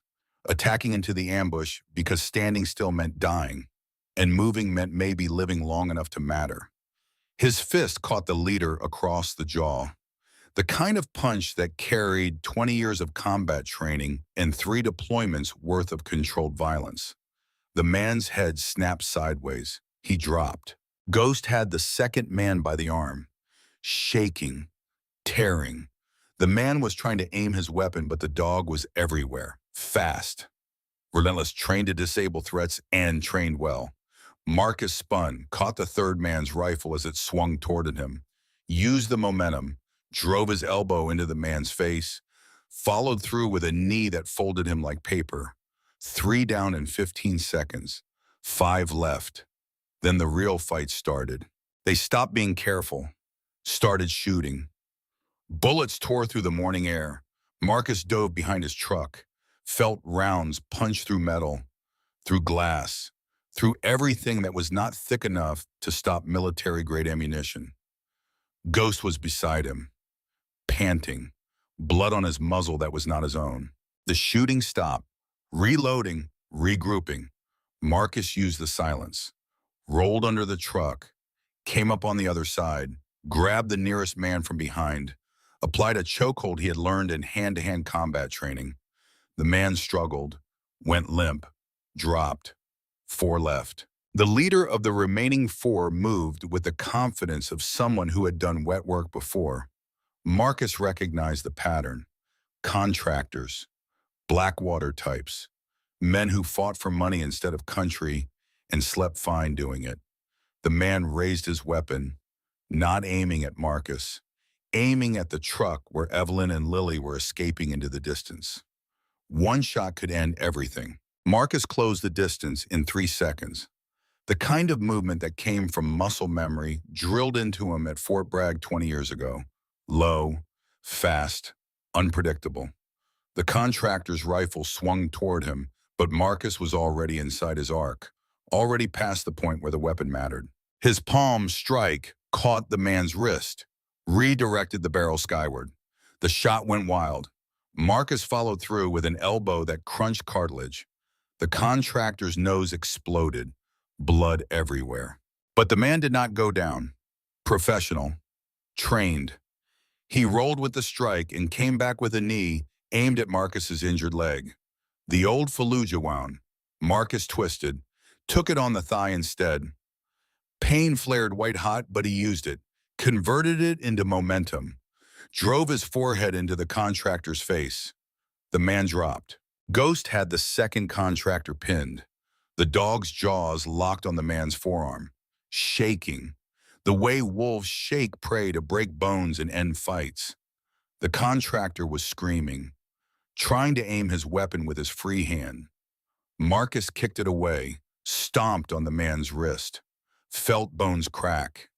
attacking into the ambush because standing still meant dying, and moving meant maybe living long enough to matter. His fist caught the leader across the jaw, the kind of punch that carried 20 years of combat training and 3 deployments worth of controlled violence. The man's head snapped sideways. He dropped. Ghost had the second man by the arm, shaking, tearing. The man was trying to aim his weapon, but the dog was everywhere, fast, relentless, trained to disable threats and trained well. Marcus spun, caught the third man's rifle as it swung toward him, used the momentum, drove his elbow into the man's face, followed through with a knee that folded him like paper. 3 down in 15 seconds, 5 left. Then the real fight started. They stopped being careful, started shooting. Bullets tore through the morning air. Marcus dove behind his truck, felt rounds punch through metal, through glass, through everything that was not thick enough to stop military-grade ammunition. Ghost was beside him, panting, blood on his muzzle that was not his own. The shooting stopped, reloading, regrouping. Marcus used the silence, rolled under the truck, came up on the other side, grabbed the nearest man from behind, applied a chokehold he had learned in hand-to-hand combat training. The man struggled, went limp, dropped. 4 left. The leader of the remaining 4 moved with the confidence of someone who had done wet work before. Marcus recognized the pattern. Contractors, Blackwater types, men who fought for money instead of country and slept fine doing it. The man raised his weapon, not aiming at Marcus, aiming at the truck where Evelyn and Lily were escaping into the distance. 1 shot could end everything. Marcus closed the distance in 3 seconds. The kind of movement that came from muscle memory drilled into him at Fort Bragg 20 years ago. Low, fast, unpredictable. The contractor's rifle swung toward him, but Marcus was already inside his arc, already past the point where the weapon mattered. His palm strike caught the man's wrist, redirected the barrel skyward. The shot went wild. Marcus followed through with an elbow that crunched cartilage. The contractor's nose exploded, blood everywhere. But the man did not go down. Professional, trained. He rolled with the strike and came back with a knee aimed at Marcus's injured leg. The old Fallujah wound. Marcus twisted, took it on the thigh instead. Pain flared white hot, but he used it, converted it into momentum, drove his forehead into the contractor's face. The man dropped. Ghost had the second contractor pinned. The dog's jaws locked on the man's forearm, shaking, the way wolves shake prey to break bones and end fights. The contractor was screaming, trying to aim his weapon with his free hand. Marcus kicked it away, stomped on the man's wrist, felt bones crack.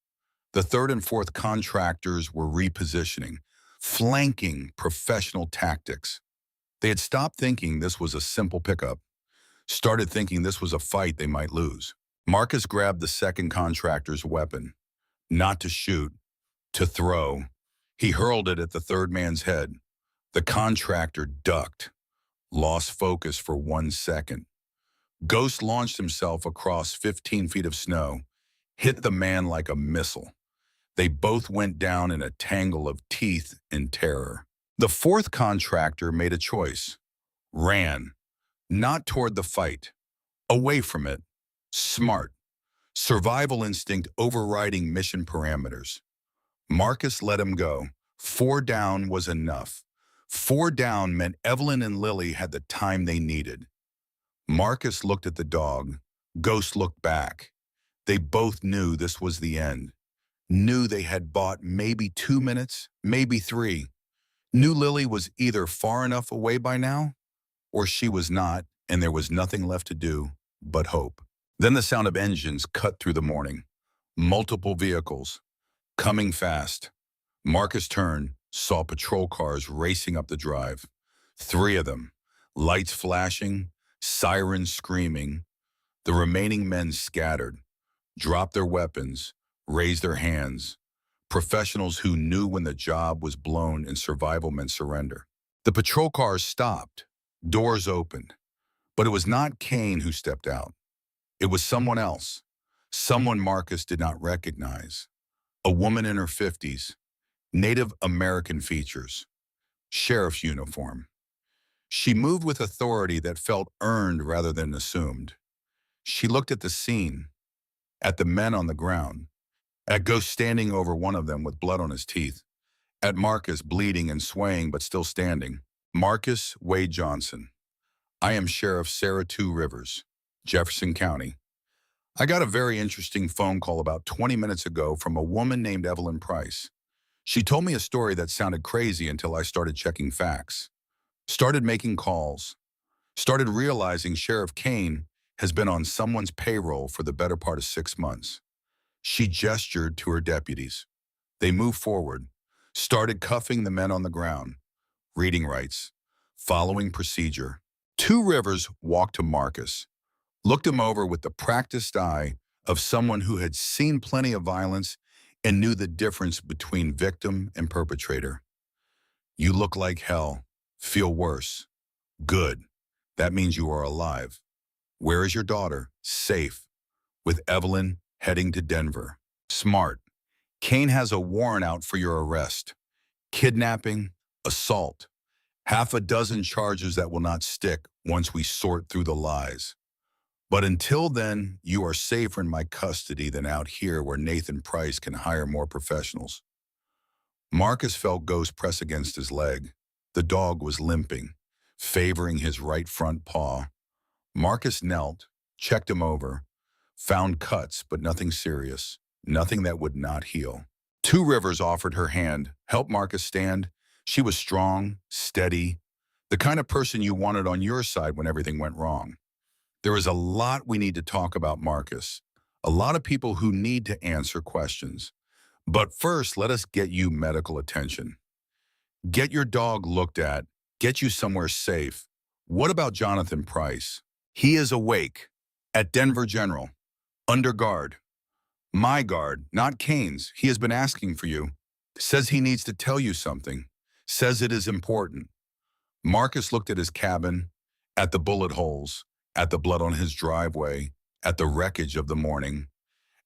The third and fourth contractors were repositioning, flanking professional tactics. They had stopped thinking this was a simple pickup, started thinking this was a fight they might lose. Marcus grabbed the second contractor's weapon, not to shoot, to throw. He hurled it at the third man's head. The contractor ducked, lost focus for 1 second. Ghost launched himself across 15 feet of snow, hit the man like a missile. They both went down in a tangle of teeth and terror. The fourth contractor made a choice. Ran, not toward the fight, away from it. Smart. Survival instinct overriding mission parameters. Marcus let him go. 4 down was enough. 4 down meant Evelyn and Lily had the time they needed. Marcus looked at the dog. Ghost looked back. They both knew this was the end. Knew they had bought maybe 2 minutes, maybe 3. Knew Lily was either far enough away by now, or she was not, and there was nothing left to do but hope. Then the sound of engines cut through the morning. Multiple vehicles, coming fast. Marcus turned, saw patrol cars racing up the drive. 3 of them, lights flashing, sirens screaming. The remaining men scattered, dropped their weapons, raised their hands. Professionals who knew when the job was blown and survival meant surrender. The patrol cars stopped, doors opened. But it was not Kane who stepped out. It was someone else, someone Marcus did not recognize. A woman in her 50s, Native American features, sheriff's uniform. She moved with authority that felt earned rather than assumed. She looked at the scene, at the men on the ground, at Ghost standing over one of them with blood on his teeth, at Marcus bleeding and swaying but still standing. Marcus Wade Johnson. I am Sheriff Sarah Two Rivers, Jefferson County. I got a very interesting phone call about 20 minutes ago from a woman named Evelyn Price. She told me a story that sounded crazy until I started checking facts, started making calls, started realizing Sheriff Kane has been on someone's payroll for the better part of 6 months. She gestured to her deputies. They moved forward, started cuffing the men on the ground, reading rights, following procedure. Two Rivers walked to Marcus, looked him over with the practiced eye of someone who had seen plenty of violence and knew the difference between victim and perpetrator. You look like hell. Feel worse. Good. That means you are alive. Where is your daughter? Safe. With Evelyn heading to Denver. Smart. Kane has a warrant out for your arrest. Kidnapping, assault. Half a dozen charges that will not stick once we sort through the lies. But until then, you are safer in my custody than out here where Nathan Price can hire more professionals. Marcus felt Ghost press against his leg. The dog was limping, favoring his right front paw. Marcus knelt, checked him over, found cuts but nothing serious, nothing that would not heal. Two Rivers offered her hand, helped Marcus stand. She was strong, steady, the kind of person you wanted on your side when everything went wrong. There is a lot we need to talk about Marcus, a lot of people who need to answer questions. But first, let us get you medical attention. Get your dog looked at, get you somewhere safe. What about Jonathan Price? He is awake, at Denver General, under guard. My guard, not Kane's. He has been asking for you. Says he needs to tell you something. Says it is important. Marcus looked at his cabin, at the bullet holes, at the blood on his driveway, at the wreckage of the morning,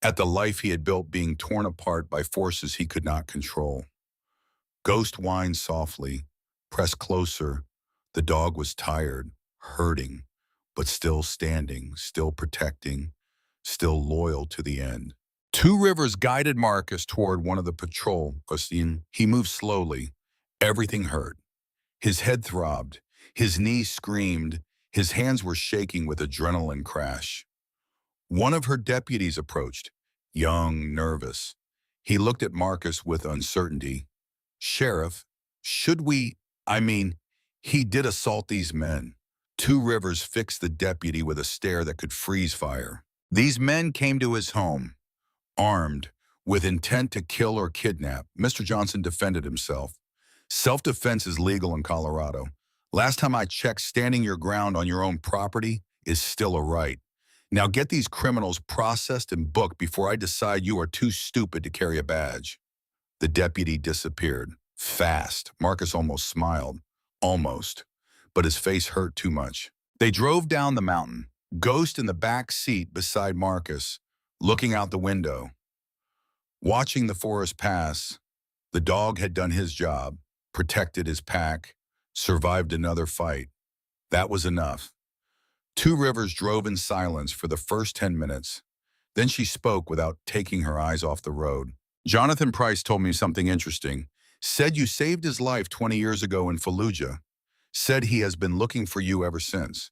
at the life he had built being torn apart by forces he could not control. Ghost whined softly, pressed closer. The dog was tired, hurting, but still standing, still protecting, still loyal to the end. Two Rivers guided Marcus toward one of the patrol posts. He moved slowly. Everything hurt. His head throbbed. His knees screamed. His hands were shaking with adrenaline crash. One of her deputies approached, young, nervous. He looked at Marcus with uncertainty. Sheriff, should we, I mean, he did assault these men. Two Rivers fixed the deputy with a stare that could freeze fire. These men came to his home, armed, with intent to kill or kidnap. Mr. Johnson defended himself. Self-defense is legal in Colorado. Last time I checked, standing your ground on your own property is still a right. Now get these criminals processed and booked before I decide you are too stupid to carry a badge. The deputy disappeared. Fast. Marcus almost smiled. Almost. But his face hurt too much. They drove down the mountain. Ghost in the back seat beside Marcus, looking out the window. Watching the forest pass, the dog had done his job, protected his pack, survived another fight. That was enough. Two Rivers drove in silence for the first 10 minutes. Then she spoke without taking her eyes off the road. Jonathan Price told me something interesting. Said you saved his life 20 years ago in Fallujah. Said he has been looking for you ever since.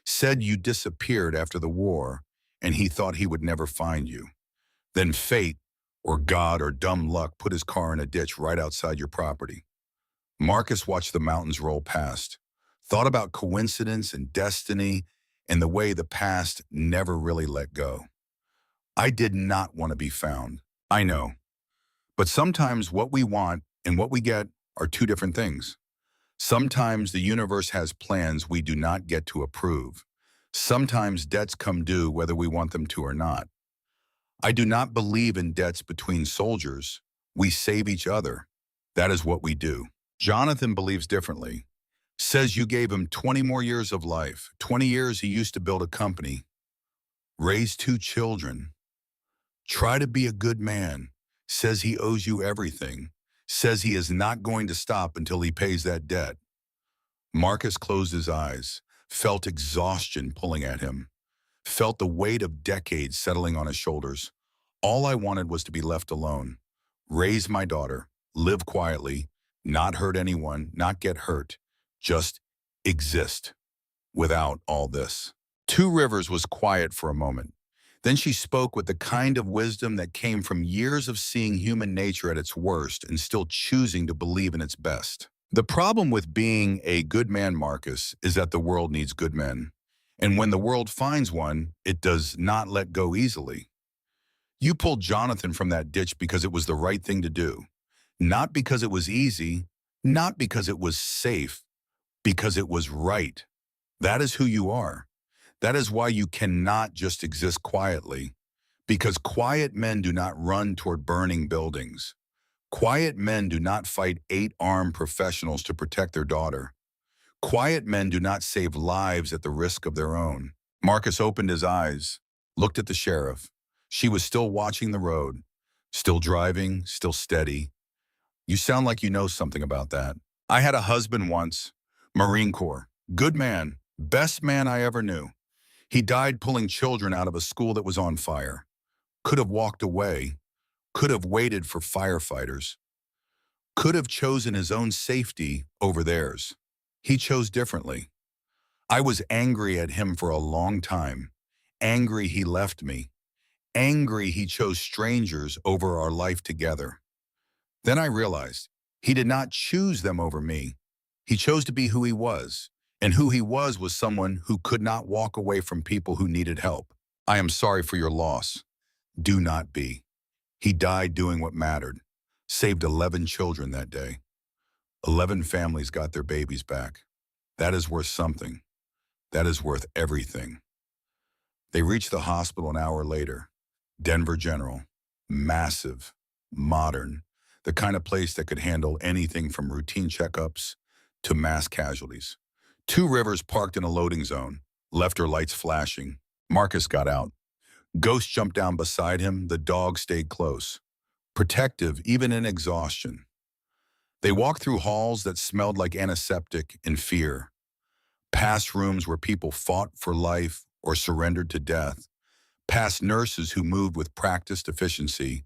Said you disappeared after the war, and he thought he would never find you. Then fate, or God, or dumb luck put his car in a ditch right outside your property. Marcus watched the mountains roll past, thought about coincidence and destiny and the way the past never really let go. I did not want to be found. I know. But sometimes what we want and what we get are two different things. Sometimes the universe has plans we do not get to approve. Sometimes debts come due whether we want them to or not. I do not believe in debts between soldiers. We save each other. That is what we do. Jonathan believes differently. Says you gave him 20 more years of life. 20 years he used to build a company. Raise two children. Try to be a good man. Says he owes you everything. Says he is not going to stop until he pays that debt. Marcus closed his eyes, felt exhaustion pulling at him, felt the weight of decades settling on his shoulders. All I wanted was to be left alone, raise my daughter, live quietly, not hurt anyone, not get hurt, just exist without all this. Two Rivers was quiet for a moment. Then she spoke with the kind of wisdom that came from years of seeing human nature at its worst and still choosing to believe in its best. The problem with being a good man, Marcus, is that the world needs good men. And when the world finds one, it does not let go easily. You pulled Jonathan from that ditch because it was the right thing to do. Not because it was easy, not because it was safe, because it was right. That is who you are. That is why you cannot just exist quietly, because quiet men do not run toward burning buildings. Quiet men do not fight 8 armed professionals to protect their daughter. Quiet men do not save lives at the risk of their own. Marcus opened his eyes, looked at the sheriff. She was still watching the road, still driving, still steady. You sound like you know something about that. I had a husband once, Marine Corps, good man, best man I ever knew. He died pulling children out of a school that was on fire. Could have walked away, could have waited for firefighters, could have chosen his own safety over theirs. He chose differently. I was angry at him for a long time. Angry he left me. Angry he chose strangers over our life together. Then I realized he did not choose them over me. He chose to be who he was. And who he was someone who could not walk away from people who needed help. I am sorry for your loss. Do not be. He died doing what mattered. Saved 11 children that day. 11 families got their babies back. That is worth something. That is worth everything. They reached the hospital an hour later. Denver General. Massive. Modern. The kind of place that could handle anything from routine checkups to mass casualties. Two Rivers parked in a loading zone, left her lights flashing. Marcus got out. Ghost jumped down beside him. The dog stayed close, protective even in exhaustion. They walked through halls that smelled like antiseptic and fear. past rooms where people fought for life or surrendered to death, past nurses who moved with practiced efficiency,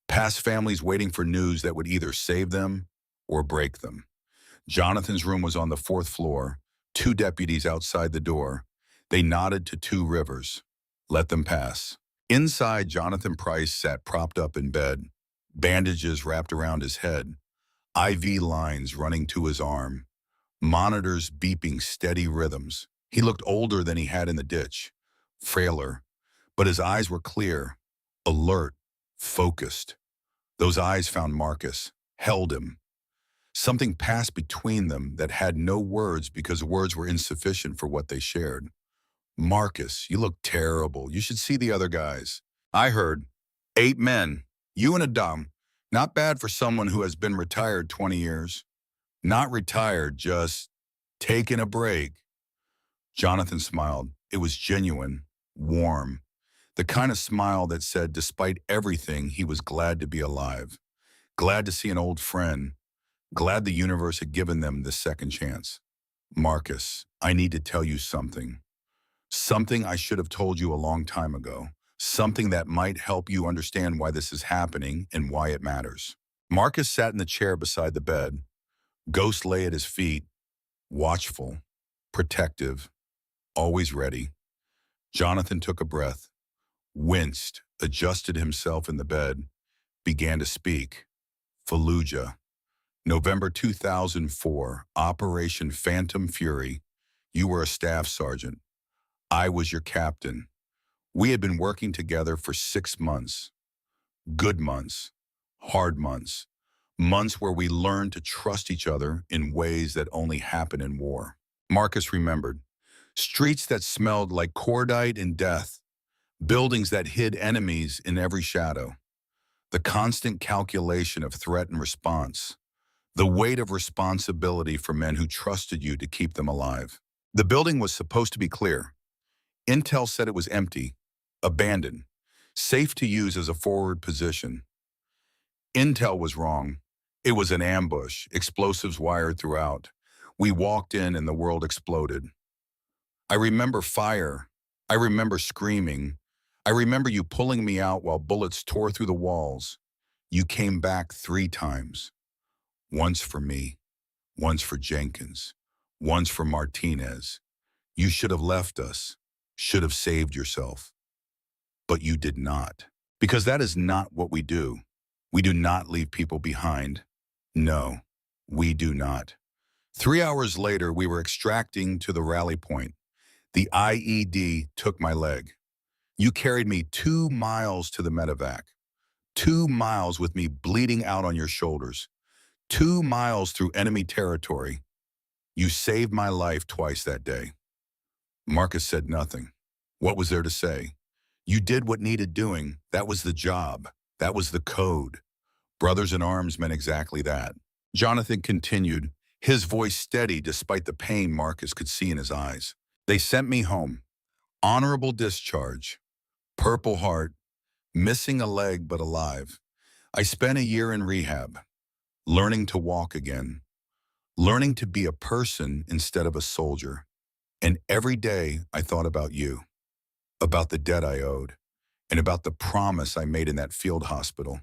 past families waiting for news that would either save them or break them. Jonathan's room was on the fourth floor, two deputies outside the door. They nodded to two rivers. Let them pass. Inside, Jonathan Price sat propped up in bed, bandages wrapped around his head, IV lines running to his arm, monitors beeping steady rhythms. He looked older than he had in the ditch, frailer, but his eyes were clear, alert, focused. Those eyes found Marcus, held him. Something passed between them that had no words because words were insufficient for what they shared. Marcus, you look terrible. You should see the other guys. I heard. 8 men. You and a dumb. Not bad for someone who has been retired 20 years. Not retired, just taking a break. Jonathan smiled. It was genuine, warm. The kind of smile that said, despite everything, he was glad to be alive. Glad to see an old friend. Glad the universe had given them this second chance. Marcus, I need to tell you something. Something I should have told you a long time ago. Something that might help you understand why this is happening and why it matters. Marcus sat in the chair beside the bed. Ghost lay at his feet, watchful, protective, always ready. Jonathan took a breath, winced, adjusted himself in the bed, began to speak. Fallujah. November 2004, Operation Phantom Fury. You were a staff sergeant. I was your captain. We had been working together for 6 months. Good months, hard months, months where we learned to trust each other in ways that only happen in war. Marcus remembered. Streets that smelled like cordite and death, buildings that hid enemies in every shadow, the constant calculation of threat and response, the weight of responsibility for men who trusted you to keep them alive. The building was supposed to be clear. Intel said it was empty, abandoned, safe to use as a forward position. Intel was wrong. It was an ambush, explosives wired throughout. We walked in and the world exploded. I remember fire. I remember screaming. I remember you pulling me out while bullets tore through the walls. You came back 3 times. Once for me, once for Jenkins, once for Martinez. You should have left us, should have saved yourself. But you did not. Because that is not what we do. We do not leave people behind. No, we do not. 3 hours later, we were extracting to the rally point. The IED took my leg. You carried me 2 miles to the medevac. 2 miles with me bleeding out on your shoulders. 2 miles through enemy territory. You saved my life twice that day. Marcus said nothing. What was there to say? You did what needed doing. That was the job. That was the code. Brothers in arms meant exactly that. Jonathan continued, his voice steady despite the pain Marcus could see in his eyes. They sent me home. Honorable discharge. Purple heart. Missing a leg but alive. I spent a year in rehab. Learning to walk again. Learning to be a person instead of a soldier. And every day I thought about you. About the debt I owed. And about the promise I made in that field hospital.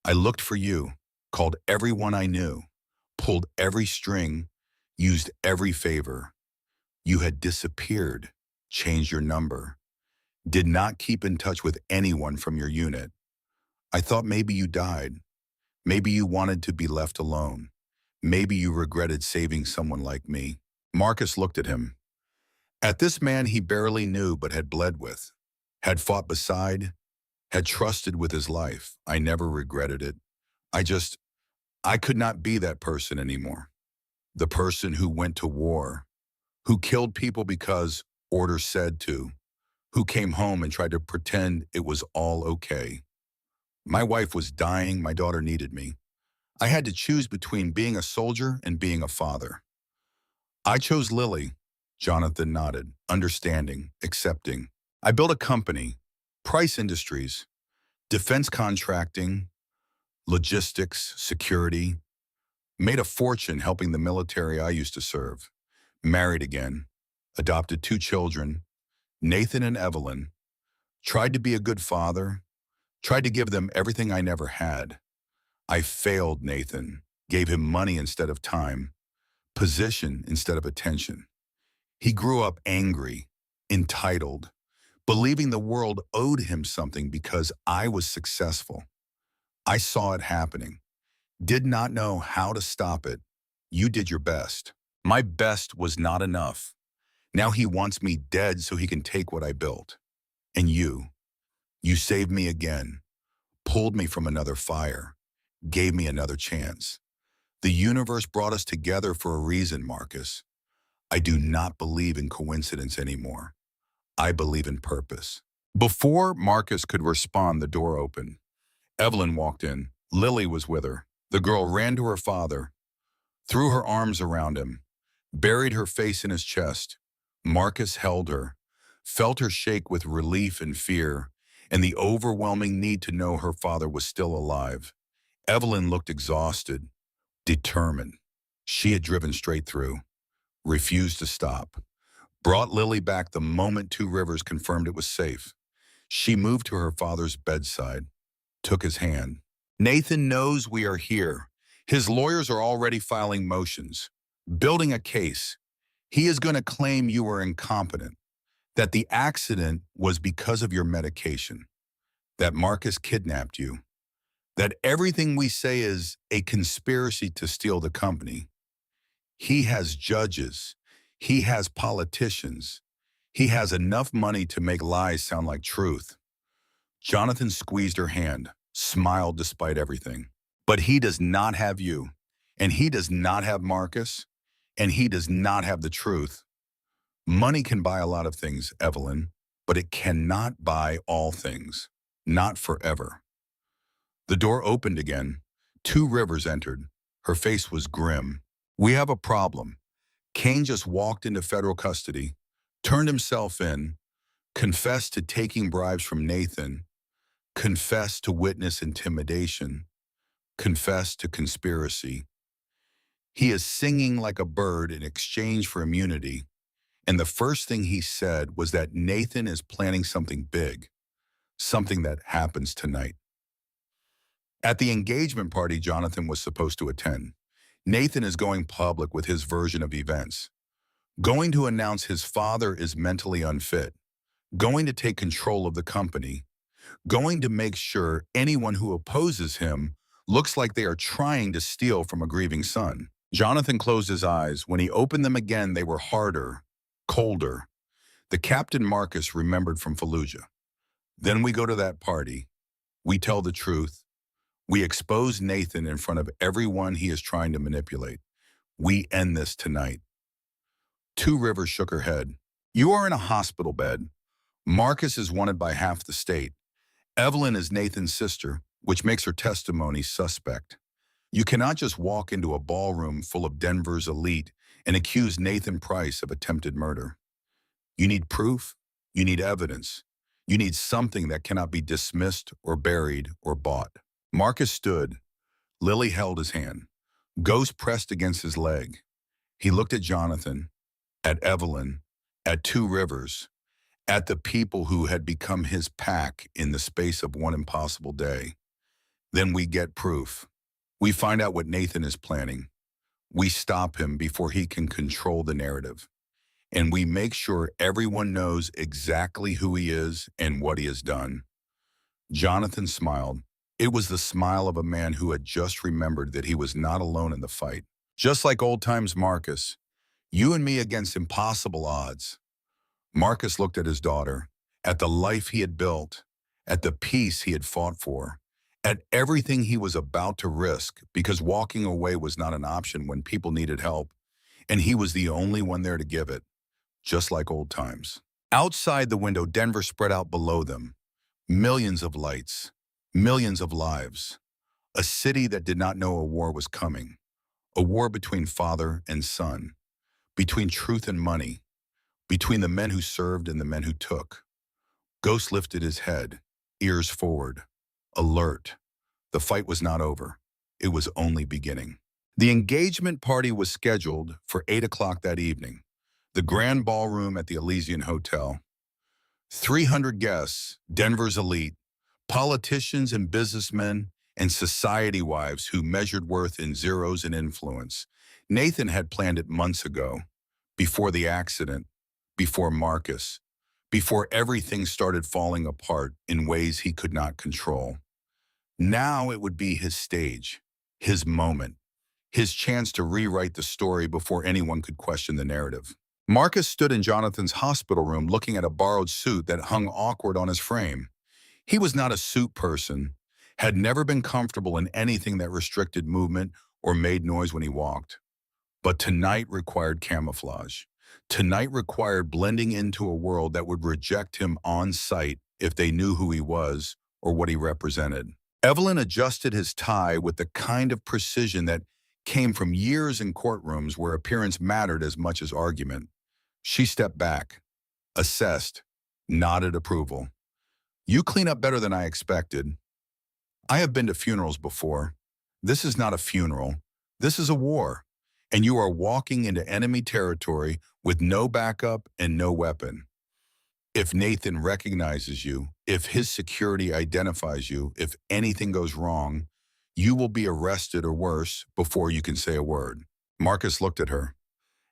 I looked for you. Called everyone I knew. Pulled every string. Used every favor. You had disappeared. Changed your number. Did not keep in touch with anyone from your unit. I thought maybe you died. Maybe you wanted to be left alone. Maybe you regretted saving someone like me. Marcus looked at him. At this man he barely knew but had bled with. Had fought beside. Had trusted with his life. I never regretted it. I could not be that person anymore. The person who went to war. Who killed people because orders said to. Who came home and tried to pretend it was all okay. My wife was dying, my daughter needed me. I had to choose between being a soldier and being a father. I chose Lily. Jonathan nodded, understanding, accepting. I built a company, Price Industries, defense contracting, logistics, security. Made a fortune helping the military I used to serve. married again, adopted 2 children, Nathan and Evelyn, tried to be a good father, tried to give them everything I never had. I failed Nathan, gave him money instead of time, position instead of attention. He grew up angry, entitled, believing the world owed him something because I was successful. I saw it happening, did not know how to stop it. You did your best. My best was not enough. Now he wants me dead so he can take what I built. And you saved me again, pulled me from another fire, gave me another chance. The universe brought us together for a reason, Marcus. I do not believe in coincidence anymore. I believe in purpose. Before Marcus could respond, the door opened. Evelyn walked in. Lily was with her. The girl ran to her father, threw her arms around him, buried her face in his chest. Marcus held her, felt her shake with relief and fear, and the overwhelming need to know her father was still alive. Evelyn looked exhausted, determined. She had driven straight through, refused to stop, brought Lily back the moment Two Rivers confirmed it was safe. She moved to her father's bedside, took his hand. Nathan knows we are here. His lawyers are already filing motions, building a case. He is going to claim you were incompetent, that the accident was because of your medication, that Marcus kidnapped you, that everything we say is a conspiracy to steal the company. He has judges. He has politicians. He has enough money to make lies sound like truth. Jonathan squeezed her hand, smiled despite everything. But he does not have you, and he does not have Marcus, and he does not have the truth. Money can buy a lot of things, Evelyn, but it cannot buy all things, not forever. The door opened again. Two Rivers entered. Her face was grim. We have a problem. Kane just walked into federal custody, turned himself in, confessed to taking bribes from Nathan, confessed to witness intimidation, confessed to conspiracy. He is singing like a bird in exchange for immunity, and the first thing he said was that Nathan is planning something big, something that happens tonight. At the engagement party Jonathan was supposed to attend, Nathan is going public with his version of events, going to announce his father is mentally unfit, going to take control of the company, going to make sure anyone who opposes him looks like they are trying to steal from a grieving son. Jonathan closed his eyes. When he opened them again, they were harder, colder. The Captain Marcus remembered from Fallujah. Then we go to that party. We tell the truth. We expose Nathan in front of everyone he is trying to manipulate. We end this tonight. Two Rivers shook her head. You are in a hospital bed. Marcus is wanted by half the state. Evelyn is Nathan's sister, which makes her testimony suspect. You cannot just walk into a ballroom full of Denver's elite and accuse Nathan Price of attempted murder. You need proof. You need evidence. You need something that cannot be dismissed or buried or bought. Marcus stood. Lily held his hand. Ghost pressed against his leg. He looked at Jonathan, at Evelyn, at Two Rivers, at the people who had become his pack in the space of one impossible day. Then we get proof. We find out what Nathan is planning. We stop him before he can control the narrative. And we make sure everyone knows exactly who he is and what he has done. Jonathan smiled. It was the smile of a man who had just remembered that he was not alone in the fight. Just like old times, Marcus. You and me against impossible odds. Marcus looked at his daughter, at the life he had built, at the peace he had fought for, at everything he was about to risk because walking away was not an option when people needed help, and he was the only one there to give it, just like old times. Outside the window, Denver spread out below them. Millions of lights, millions of lives. A city that did not know a war was coming. A war between father and son, between truth and money, between the men who served and the men who took. Ghost lifted his head, ears forward, alert. The fight was not over. It was only beginning. The engagement party was scheduled for 8 o'clock that evening. The grand ballroom at the Elysian Hotel. 300 guests, Denver's elite, politicians and businessmen, and society wives who measured worth in zeros and influence. Nathan had planned it months ago, before the accident, before Marcus, before everything started falling apart in ways he could not control. Now it would be his stage, his moment, his chance to rewrite the story before anyone could question the narrative. Marcus stood in Jonathan's hospital room looking at a borrowed suit that hung awkward on his frame. He was not a suit person, had never been comfortable in anything that restricted movement or made noise when he walked. But tonight required camouflage. Tonight required blending into a world that would reject him on sight if they knew who he was or what he represented. Evelyn adjusted his tie with the kind of precision that came from years in courtrooms where appearance mattered as much as argument. She stepped back, assessed, nodded approval. You clean up better than I expected. I have been to funerals before. This is not a funeral. This is a war. And you are walking into enemy territory with no backup and no weapon. If Nathan recognizes you, if his security identifies you, if anything goes wrong, you will be arrested or worse before you can say a word. Marcus looked at her.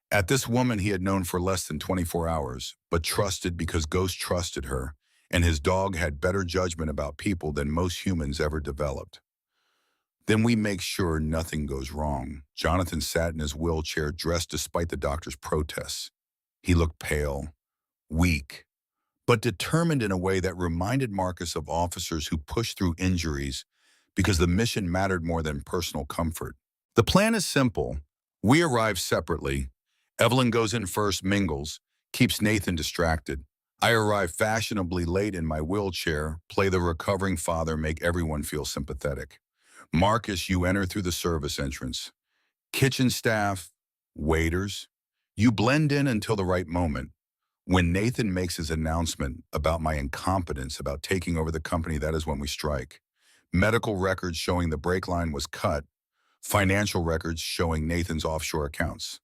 At this woman he had known for less than 24 hours, but trusted because Ghost trusted her, and his dog had better judgment about people than most humans ever developed. Then we make sure nothing goes wrong. Jonathan sat in his wheelchair, dressed despite the doctor's protests. He looked pale, weak, but determined in a way that reminded Marcus of officers who pushed through injuries because the mission mattered more than personal comfort. The plan is simple. We arrive separately. Evelyn goes in first, mingles, keeps Nathan distracted. I arrive fashionably late in my wheelchair, play the recovering father, make everyone feel sympathetic. Marcus, you enter through the service entrance. Kitchen staff, waiters, you blend in until the right moment. When Nathan makes his announcement about my incompetence, about taking over the company, that is when we strike. Medical records showing the brake line was cut. Financial records showing Nathan's offshore accounts.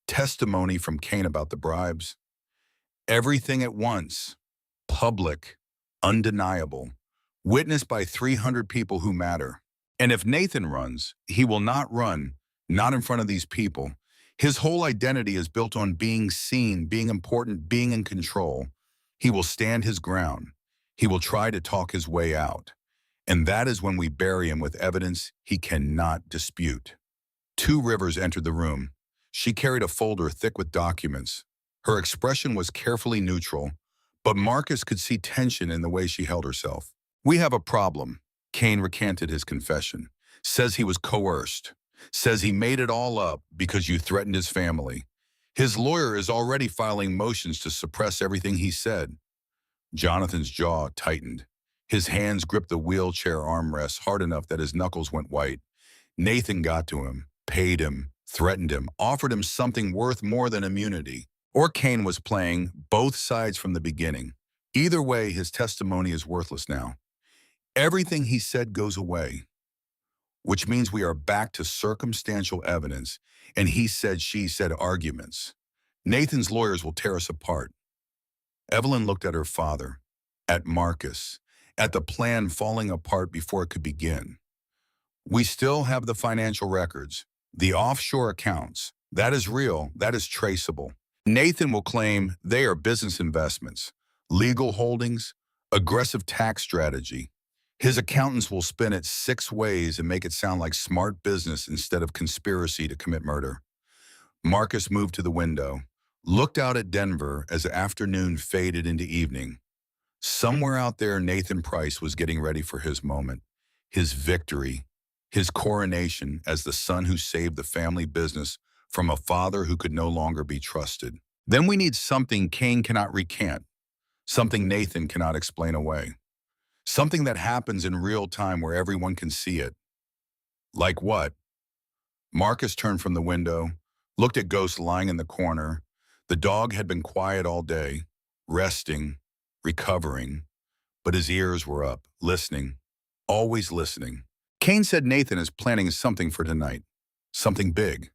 Testimony from Kane about the bribes. Everything at once. Public. Undeniable. Witnessed by 300 people who matter. And if Nathan runs, he will not run, not in front of these people. His whole identity is built on being seen, being important, being in control. He will stand his ground. He will try to talk his way out. And that is when we bury him with evidence he cannot dispute. 2 Rivers entered the room. She carried a folder thick with documents. Her expression was carefully neutral, but Marcus could see tension in the way she held herself. We have a problem. Kane recanted his confession. Says he was coerced. Says he made it all up because you threatened his family. His lawyer is already filing motions to suppress everything he said. Jonathan's jaw tightened. His hands gripped the wheelchair armrest hard enough that his knuckles went white. Nathan got to him, paid him, threatened him, offered him something worth more than immunity. Or Kane was playing both sides from the beginning. Either way, his testimony is worthless now. Everything he said goes away, which means we are back to circumstantial evidence and he said, she said arguments. Nathan's lawyers will tear us apart. Evelyn looked at her father, at Marcus, at the plan falling apart before it could begin. We still have the financial records, the offshore accounts. That is real, that is traceable. Nathan will claim they are business investments, legal holdings, aggressive tax strategy. His accountants will spin it 6 ways and make it sound like smart business instead of conspiracy to commit murder. Marcus moved to the window, looked out at Denver as the afternoon faded into evening. Somewhere out there, Nathan Price was getting ready for his moment, his victory, his coronation as the son who saved the family business from a father who could no longer be trusted. Then we need something Kane cannot recant, something Nathan cannot explain away. Something that happens in real time where everyone can see it. Like what? Marcus turned from the window, looked at Ghost lying in the corner. The dog had been quiet all day, resting, recovering, but his ears were up, listening, always listening. Kane said Nathan is planning something for tonight, something big.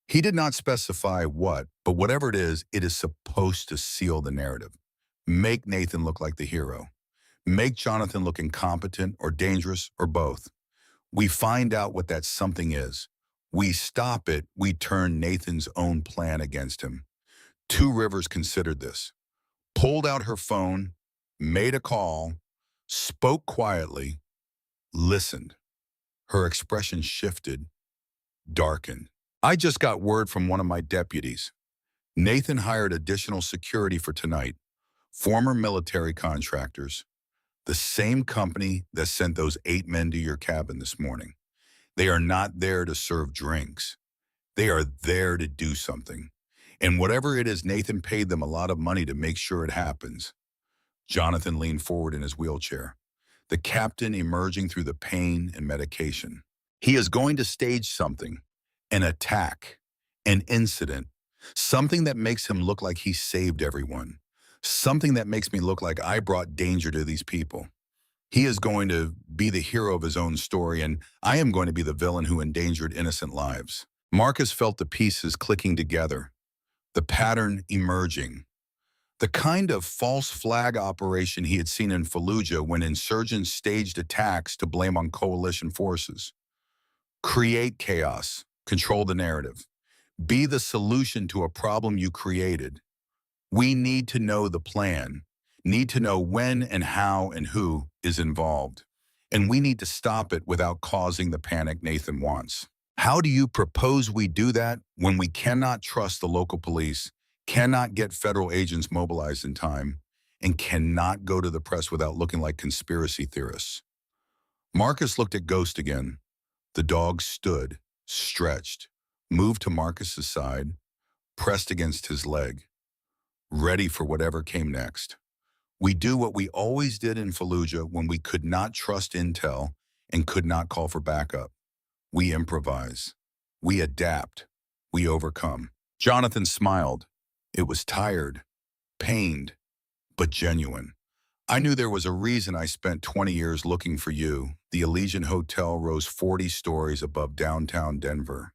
He did not specify what, but whatever it is supposed to seal the narrative. Make Nathan look like the hero. Make Jonathan look incompetent or dangerous or both. We find out what that something is. We stop it. We turn Nathan's own plan against him. Two Rivers considered this, pulled out her phone, made a call, spoke quietly, listened. Her expression shifted, darkened. I just got word from one of my deputies. Nathan hired additional security for tonight. Former military contractors. The same company that sent those 8 men to your cabin this morning. They are not there to serve drinks. They are there to do something. And whatever it is, Nathan paid them a lot of money to make sure it happens. Jonathan leaned forward in his wheelchair, the captain emerging through the pain and medication. He is going to stage something, an attack, an incident, something that makes him look like he saved everyone, something that makes me look like I brought danger to these people. He is going to be the hero of his own story, and I am going to be the villain who endangered innocent lives. Marcus felt the pieces clicking together, the pattern emerging. The kind of false flag operation he had seen in Fallujah when insurgents staged attacks to blame on coalition forces. Create chaos, control the narrative, be the solution to a problem you created. We need to know the plan, need to know when and how and who is involved. And we need to stop it without causing the panic Nathan wants. How do you propose we do that when we cannot trust the local police, cannot get federal agents mobilized in time, and cannot go to the press without looking like conspiracy theorists? Marcus looked at Ghost again. The dog stood, stretched, moved to Marcus's side, pressed against his leg, ready for whatever came next. We do what we always did in Fallujah when we could not trust intel and could not call for backup. We improvise. We adapt. We overcome. Jonathan smiled. It was tired, pained, but genuine. I knew there was a reason I spent 20 years looking for you. The Elysian Hotel rose 40 stories above downtown Denver.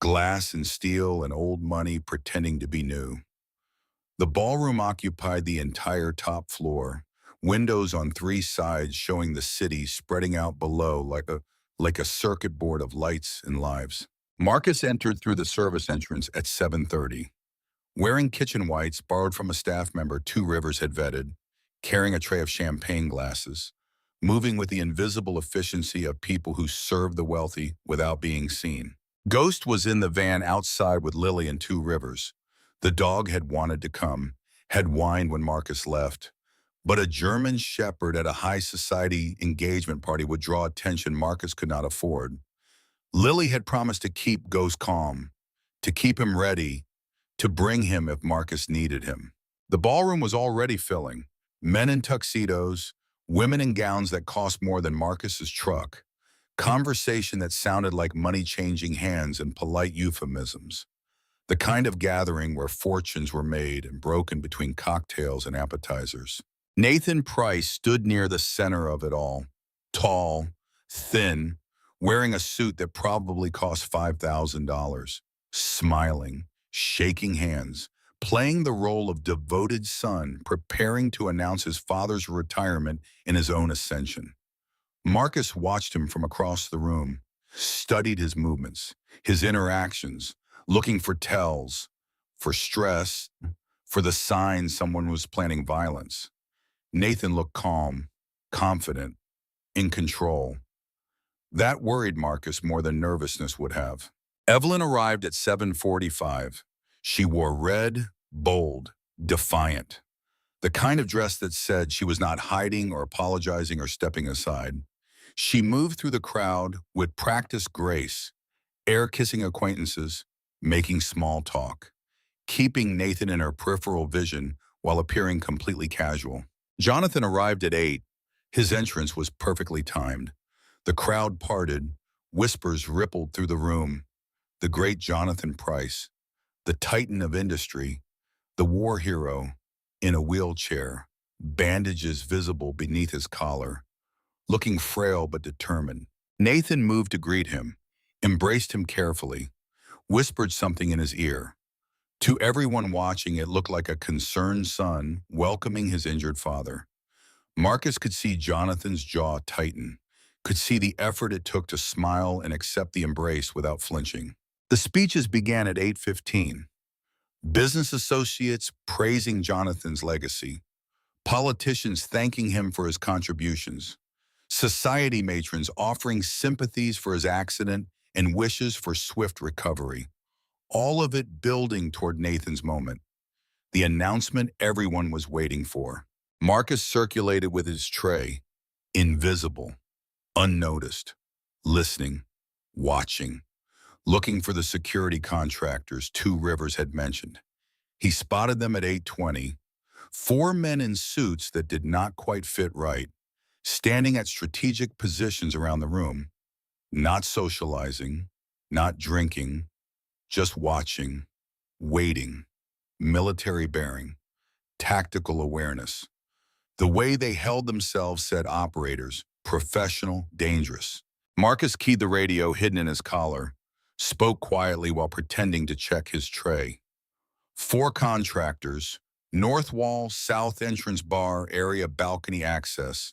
Glass and steel and old money pretending to be new. The ballroom occupied the entire top floor, windows on 3 sides showing the city spreading out below like a circuit board of lights and lives. Marcus entered through the service entrance at 7:30. Wearing kitchen whites borrowed from a staff member 2 Rivers had vetted, carrying a tray of champagne glasses, moving with the invisible efficiency of people who serve the wealthy without being seen. Ghost was in the van outside with Lily and 2 Rivers. The dog had wanted to come, had whined when Marcus left, but a German shepherd at a high society engagement party would draw attention Marcus could not afford. Lily had promised to keep Ghost calm, to keep him ready, to bring him if Marcus needed him. The ballroom was already filling. Men in tuxedos, women in gowns that cost more than Marcus's truck, conversation that sounded like money changing hands and polite euphemisms. The kind of gathering where fortunes were made and broken between cocktails and appetizers. Nathan Price stood near the center of it all, tall, thin, wearing a suit that probably cost $5,000, smiling, shaking hands, playing the role of devoted son, preparing to announce his father's retirement and his own ascension. Marcus watched him from across the room, studied his movements, his interactions, looking for tells, for stress, for the signs someone was planning violence. Nathan looked calm, confident, in control. That worried Marcus more than nervousness would have. Evelyn arrived at 7:45. She wore red, bold, defiant. The kind of dress that said she was not hiding or apologizing or stepping aside. She moved through the crowd with practiced grace, air-kissing acquaintances, making small talk, keeping Nathan in her peripheral vision while appearing completely casual. Jonathan arrived at 8. His entrance was perfectly timed. The crowd parted, whispers rippled through the room. The great Jonathan Price, the titan of industry, the war hero, in a wheelchair, bandages visible beneath his collar, looking frail but determined. Nathan moved to greet him, embraced him carefully. whispered something in his ear. To everyone watching, it looked like a concerned son welcoming his injured father. Marcus could see Jonathan's jaw tighten, could see the effort it took to smile and accept the embrace without flinching. The speeches began at 8:15. Business associates praising Jonathan's legacy, politicians thanking him for his contributions, society matrons offering sympathies for his accident and wishes for swift recovery. All of it building toward Nathan's moment, the announcement everyone was waiting for. Marcus circulated with his tray, invisible, unnoticed, listening, watching, looking for the security contractors Two Rivers had mentioned. He spotted them at 8:20, four men in suits that did not quite fit right, standing at strategic positions around the room, not socializing, not drinking, just watching, waiting, military bearing, tactical awareness. The way they held themselves said operators, professional, dangerous. Marcus keyed the radio hidden in his collar, spoke quietly while pretending to check his tray. Four contractors, north wall, south entrance bar, area balcony access,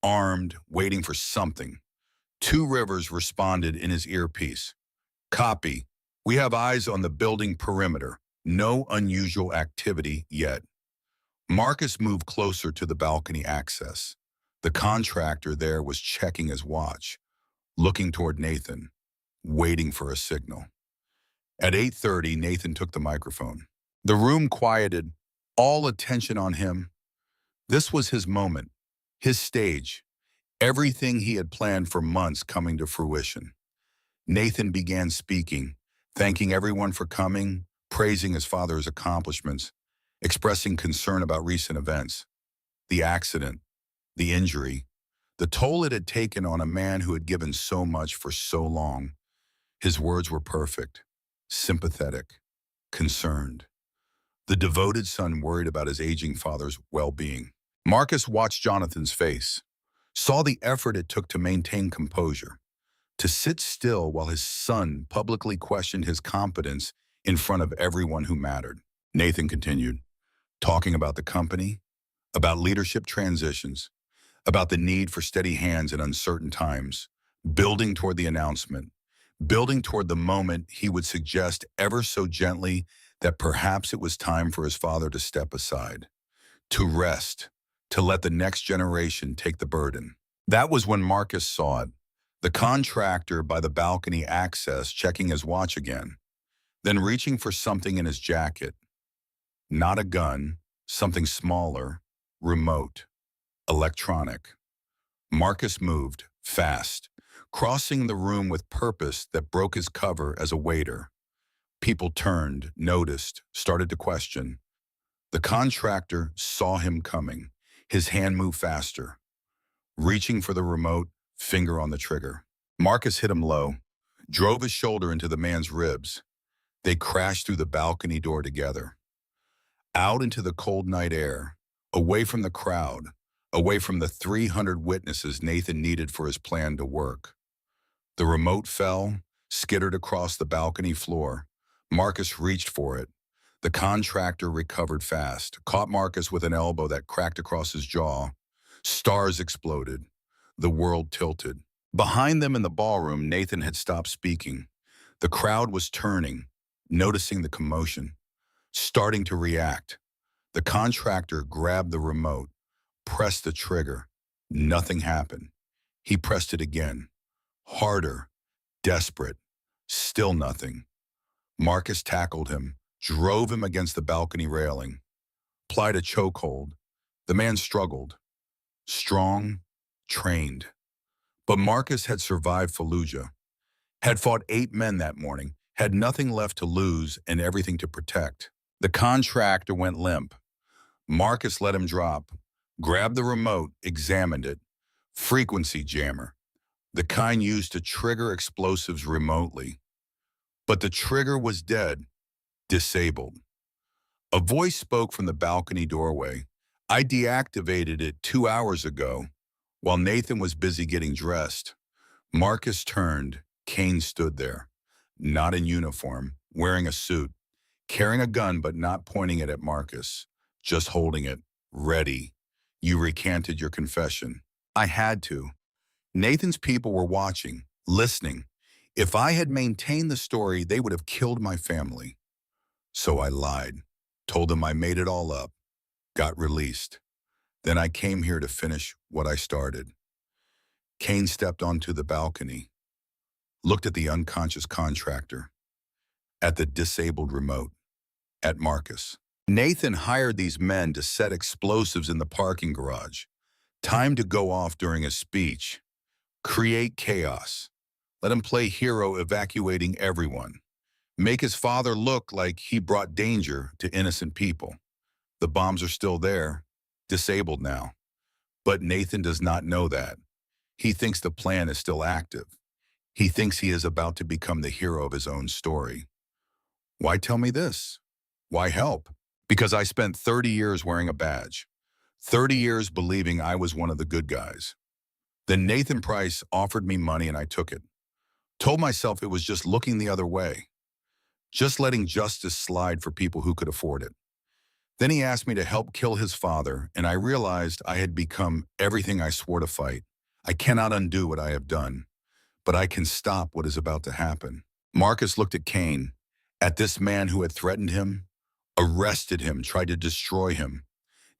armed, waiting for something. Two Rivers responded in his earpiece. Copy. We have eyes on the building perimeter. No unusual activity yet. Marcus moved closer to the balcony access. The contractor there was checking his watch, looking toward Nathan, waiting for a signal. At 8:30, Nathan took the microphone. The room quieted, all attention on him. This was his moment, his stage, everything he had planned for months coming to fruition. Nathan began speaking, thanking everyone for coming, praising his father's accomplishments, expressing concern about recent events, the accident, the injury, the toll it had taken on a man who had given so much for so long. His words were perfect, sympathetic, concerned. The devoted son worried about his aging father's well-being. Marcus watched Jonathan's face, saw the effort it took to maintain composure, to sit still while his son publicly questioned his competence in front of everyone who mattered. Nathan continued, talking about the company, about leadership transitions, about the need for steady hands in uncertain times, building toward the announcement, building toward the moment he would suggest ever so gently that perhaps it was time for his father to step aside, to rest, to let the next generation take the burden. That was when Marcus saw it, the contractor by the balcony access checking his watch again, then reaching for something in his jacket. Not a gun, something smaller, remote, electronic. Marcus moved, fast, crossing the room with purpose that broke his cover as a waiter. People turned, noticed, started to question. The contractor saw him coming. His hand moved faster, reaching for the remote, finger on the trigger. Marcus hit him low, drove his shoulder into the man's ribs. They crashed through the balcony door together. Out into the cold night air, away from the crowd, away from the 300 witnesses Nathan needed for his plan to work. The remote fell, skittered across the balcony floor. Marcus reached for it. The contractor recovered fast, caught Marcus with an elbow that cracked across his jaw. Stars exploded. The world tilted. Behind them in the ballroom, Nathan had stopped speaking. The crowd was turning, noticing the commotion, starting to react. The contractor grabbed the remote, pressed the trigger. Nothing happened. He pressed it again. Harder, desperate, still nothing. Marcus tackled him, drove him against the balcony railing, applied a chokehold. The man struggled. Strong, trained. But Marcus had survived Fallujah, had fought 8 men that morning, had nothing left to lose and everything to protect. The contractor went limp. Marcus let him drop, grabbed the remote, examined it. Frequency jammer, the kind used to trigger explosives remotely. But the trigger was dead, disabled. A voice spoke from the balcony doorway. I deactivated it 2 hours ago. While Nathan was busy getting dressed, Marcus turned. Kane stood there. not in uniform, wearing a suit, carrying a gun but not pointing it at Marcus, just holding it, ready. You recanted your confession. I had to. Nathan's people were watching, listening. If I had maintained the story, they would have killed my family. So I lied, told them I made it all up, got released. Then I came here to finish what I started. Kane stepped onto the balcony, looked at the unconscious contractor, at the disabled remote, at Marcus. Nathan hired these men to set explosives in the parking garage. Time to go off during a speech. Create chaos. Let him play hero evacuating everyone. Make his father look like he brought danger to innocent people. The bombs are still there, disabled now. But Nathan does not know that. He thinks the plan is still active. He thinks he is about to become the hero of his own story. Why tell me this? Why help? Because I spent 30 years wearing a badge. 30 years believing I was one of the good guys. Then Nathan Price offered me money and I took it. Told myself it was just looking the other way. Just letting justice slide for people who could afford it. Then he asked me to help kill his father, and I realized I had become everything I swore to fight. I cannot undo what I have done, but I can stop what is about to happen. Marcus looked at Kane, at this man who had threatened him, arrested him, tried to destroy him.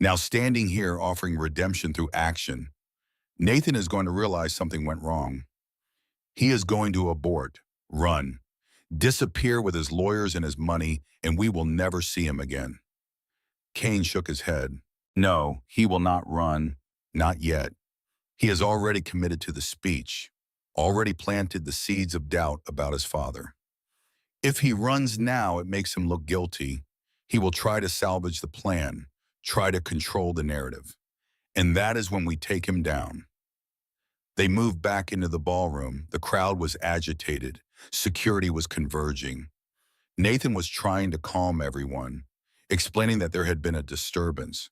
Now standing here offering redemption through action, Nathan is going to realize something went wrong. He is going to abort, run, disappear with his lawyers and his money, and we will never see him again. Kane shook his head. No, he will not run. Not yet. He has already committed to the speech, already planted the seeds of doubt about his father. If he runs now, it makes him look guilty. He will try to salvage the plan, try to control the narrative. And that is when we take him down. They moved back into the ballroom. The crowd was agitated. Security was converging. Nathan was trying to calm everyone, explaining that there had been a disturbance,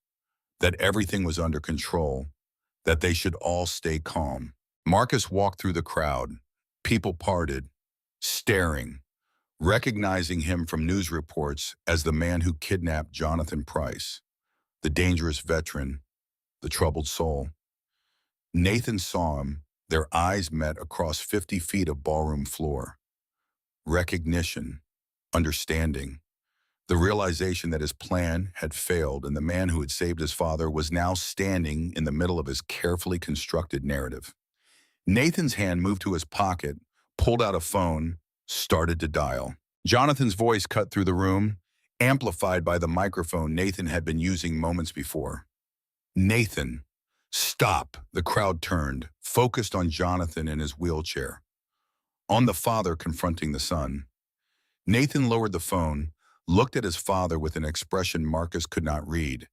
that everything was under control, that they should all stay calm. Marcus walked through the crowd. People parted, staring, recognizing him from news reports as the man who kidnapped Jonathan Price, the dangerous veteran, the troubled soul. Nathan saw him. Their eyes met across 50 feet of ballroom floor. Recognition, understanding, the realization that his plan had failed and the man who had saved his father was now standing in the middle of his carefully constructed narrative. Nathan's hand moved to his pocket, pulled out a phone, started to dial. Jonathan's voice cut through the room, amplified by the microphone Nathan had been using moments before. Nathan, stop. The crowd turned, focused on Jonathan in his wheelchair, on the father confronting the son. Nathan lowered the phone, looked at his father with an expression Marcus could not read.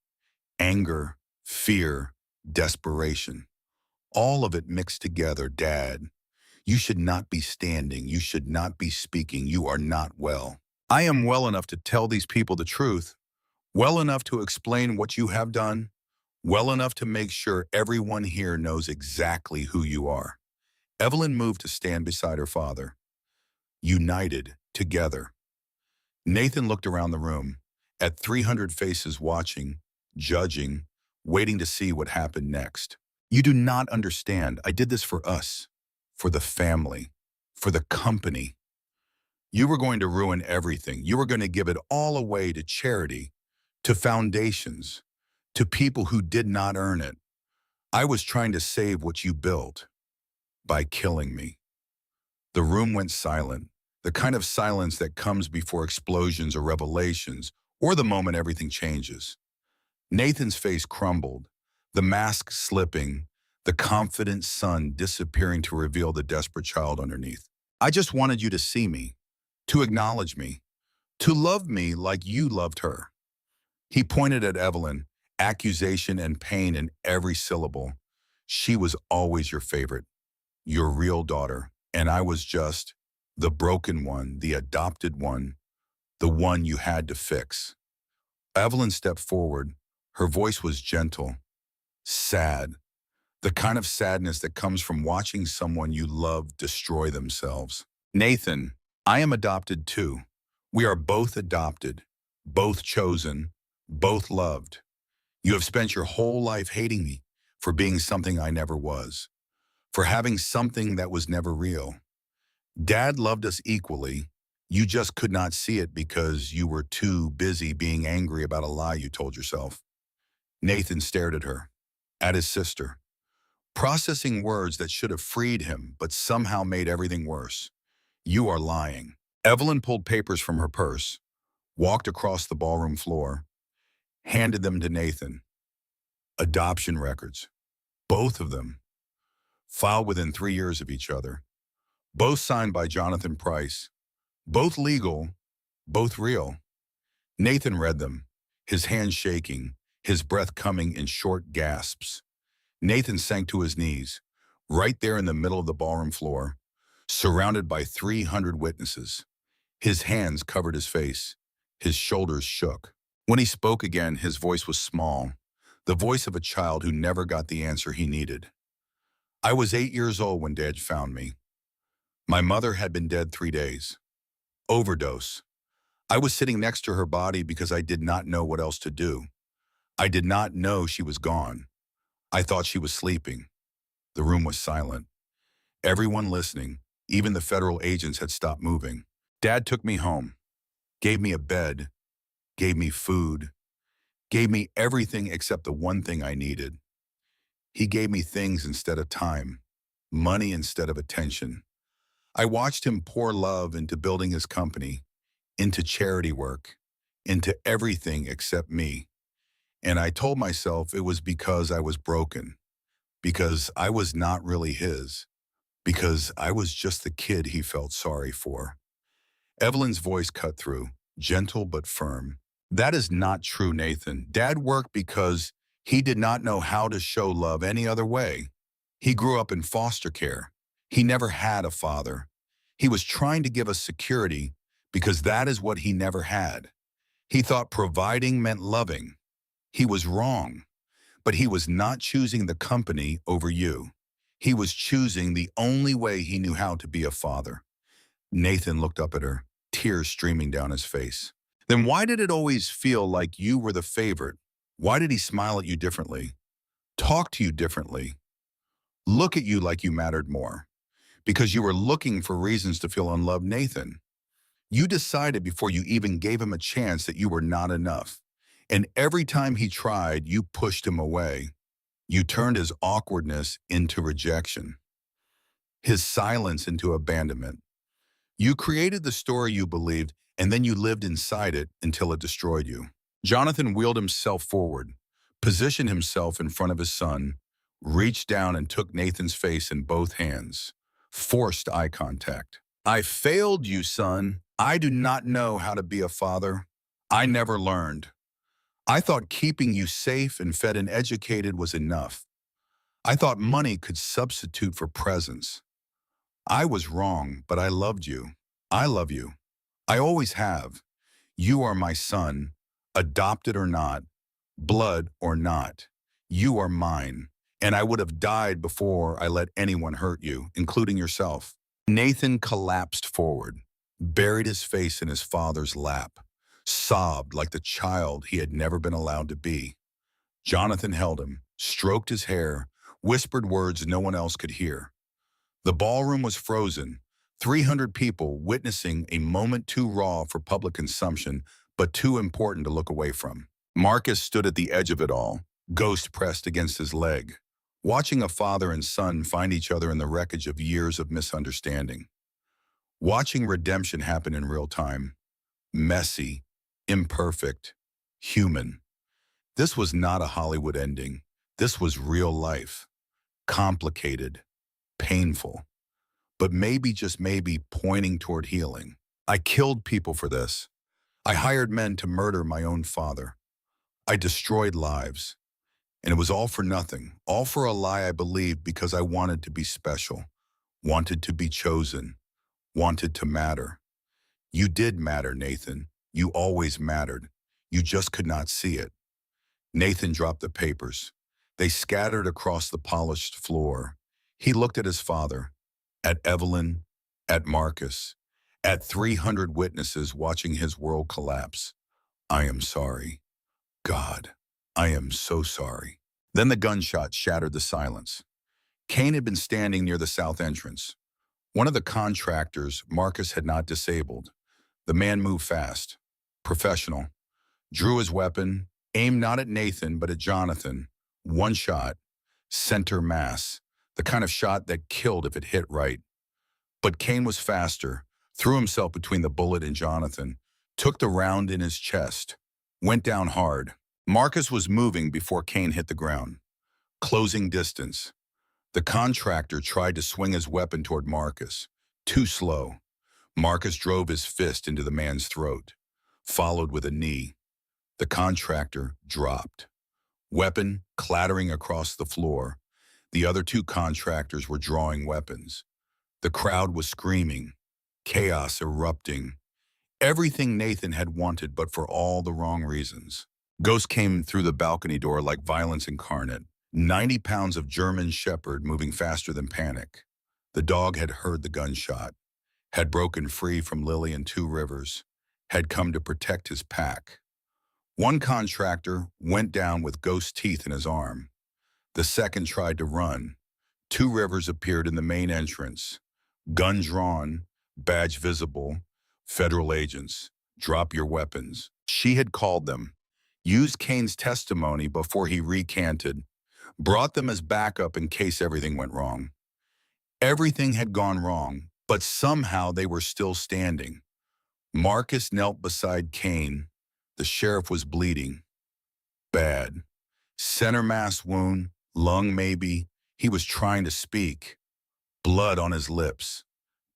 Anger, fear, desperation. All of it mixed together. Dad, you should not be standing. You should not be speaking. You are not well. I am well enough to tell these people the truth, well enough to explain what you have done, well enough to make sure everyone here knows exactly who you are. Evelyn moved to stand beside her father. United, together. Nathan looked around the room, at 300 faces watching, judging, waiting to see what happened next. You do not understand. I did this for us, for the family, for the company. You were going to ruin everything. You were going to give it all away to charity, to foundations, to people who did not earn it. I was trying to save what you built by killing me. The room went silent, the kind of silence that comes before explosions or revelations, or the moment everything changes. Nathan's face crumbled, the mask slipping, the confident son disappearing to reveal the desperate child underneath. I just wanted you to see me, to acknowledge me, to love me like you loved her. He pointed at Evelyn, accusation and pain in every syllable. She was always your favorite, your real daughter, and I was just the broken one, the adopted one, the one you had to fix. Evelyn stepped forward. Her voice was gentle, sad, the kind of sadness that comes from watching someone you love destroy themselves. Nathan, I am adopted too. We are both adopted, both chosen, both loved. You have spent your whole life hating me for being something I never was, for having something that was never real. Dad loved us equally. You just could not see it because you were too busy being angry about a lie you told yourself. Nathan stared at her, at his sister, processing words that should have freed him but somehow made everything worse. You are lying. Evelyn pulled papers from her purse, walked across the ballroom floor, handed them to Nathan. Adoption records. Both of them. Filed within 3 years of each other. Both signed by Jonathan Price. Both legal, both real. Nathan read them, his hands shaking, his breath coming in short gasps. Nathan sank to his knees, right there in the middle of the ballroom floor, surrounded by 300 witnesses. His hands covered his face. His shoulders shook. When he spoke again, his voice was small, the voice of a child who never got the answer he needed. I was 8 years old when Dad found me. My mother had been dead 3 days. Overdose. I was sitting next to her body because I did not know what else to do. I did not know she was gone. I thought she was sleeping. The room was silent. Everyone listening, even the federal agents, had stopped moving. Dad took me home, gave me a bed, gave me food, gave me everything except the one thing I needed. He gave me things instead of time, money instead of attention. I watched him pour love into building his company, into charity work, into everything except me. And I told myself it was because I was broken, because I was not really his, because I was just the kid he felt sorry for. Evelyn's voice cut through, gentle but firm. That is not true, Nathan. Dad worked because he did not know how to show love any other way. He grew up in foster care. He never had a father. He was trying to give us security because that is what he never had. He thought providing meant loving. He was wrong, but he was not choosing the company over you. He was choosing the only way he knew how to be a father. Nathan looked up at her, tears streaming down his face. Then why did it always feel like you were the favorite? Why did he smile at you differently? Talk to you differently? Look at you like you mattered more? Because you were looking for reasons to feel unloved, Nathan. You decided before you even gave him a chance that you were not enough. And every time he tried, you pushed him away. You turned his awkwardness into rejection, his silence into abandonment. You created the story you believed, and then you lived inside it until it destroyed you. Jonathan wheeled himself forward, positioned himself in front of his son, reached down and took Nathan's face in both hands, forced eye contact. I failed you, son. I do not know how to be a father. I never learned. I thought keeping you safe and fed and educated was enough. I thought money could substitute for presence. I was wrong, but I loved you. I love you. I always have. You are my son, adopted or not, blood or not. You are mine, and I would have died before I let anyone hurt you, including yourself. Nathan collapsed forward, buried his face in his father's lap, sobbed like the child he had never been allowed to be. Jonathan held him, stroked his hair, whispered words no one else could hear. The ballroom was frozen, 300 people witnessing a moment too raw for public consumption, but too important to look away from. Marcus stood at the edge of it all, ghost pressed against his leg, watching a father and son find each other in the wreckage of years of misunderstanding. Watching redemption happen in real time, messy, imperfect, human. This was not a Hollywood ending. This was real life, complicated, painful, but maybe, just maybe, pointing toward healing. I killed people for this. I hired men to murder my own father. I destroyed lives. And it was all for nothing, all for a lie I believed because I wanted to be special, wanted to be chosen, wanted to matter. You did matter, Nathan. You always mattered. You just could not see it. Nathan dropped the papers. They scattered across the polished floor. He looked at his father, at Evelyn, at Marcus, At 300 witnesses watching his world collapse. I am sorry. God, I am so sorry. Then the gunshot shattered the silence. Kane had been standing near the south entrance. One of the contractors Marcus had not disabled. The man moved fast, professional, drew his weapon, aimed not at Nathan but at Jonathan. One shot, center mass, the kind of shot that killed if it hit right. But Kane was faster, threw himself between the bullet and Jonathan, took the round in his chest, went down hard. Marcus was moving before Kane hit the ground. Closing distance. The contractor tried to swing his weapon toward Marcus. Too slow. Marcus drove his fist into the man's throat, followed with a knee. The contractor dropped. Weapon clattering across the floor. The other two contractors were drawing weapons. The crowd was screaming, chaos erupting. Everything Nathan had wanted, but for all the wrong reasons. Ghost came through the balcony door like violence incarnate. 90 pounds of German shepherd moving faster than panic. The dog had heard the gunshot, had broken free from Lily and Two Rivers, had come to protect his pack. One contractor went down with Ghost's teeth in his arm. The second tried to run. Two Rivers appeared in the main entrance. Gun drawn, badge visible, federal agents, drop your weapons. She had called them, used Kane's testimony before he recanted, brought them as backup in case everything went wrong. Everything had gone wrong, but somehow they were still standing. Marcus knelt beside Kane. The sheriff was bleeding. Bad. Center mass wound, lung maybe. He was trying to speak. Blood on his lips.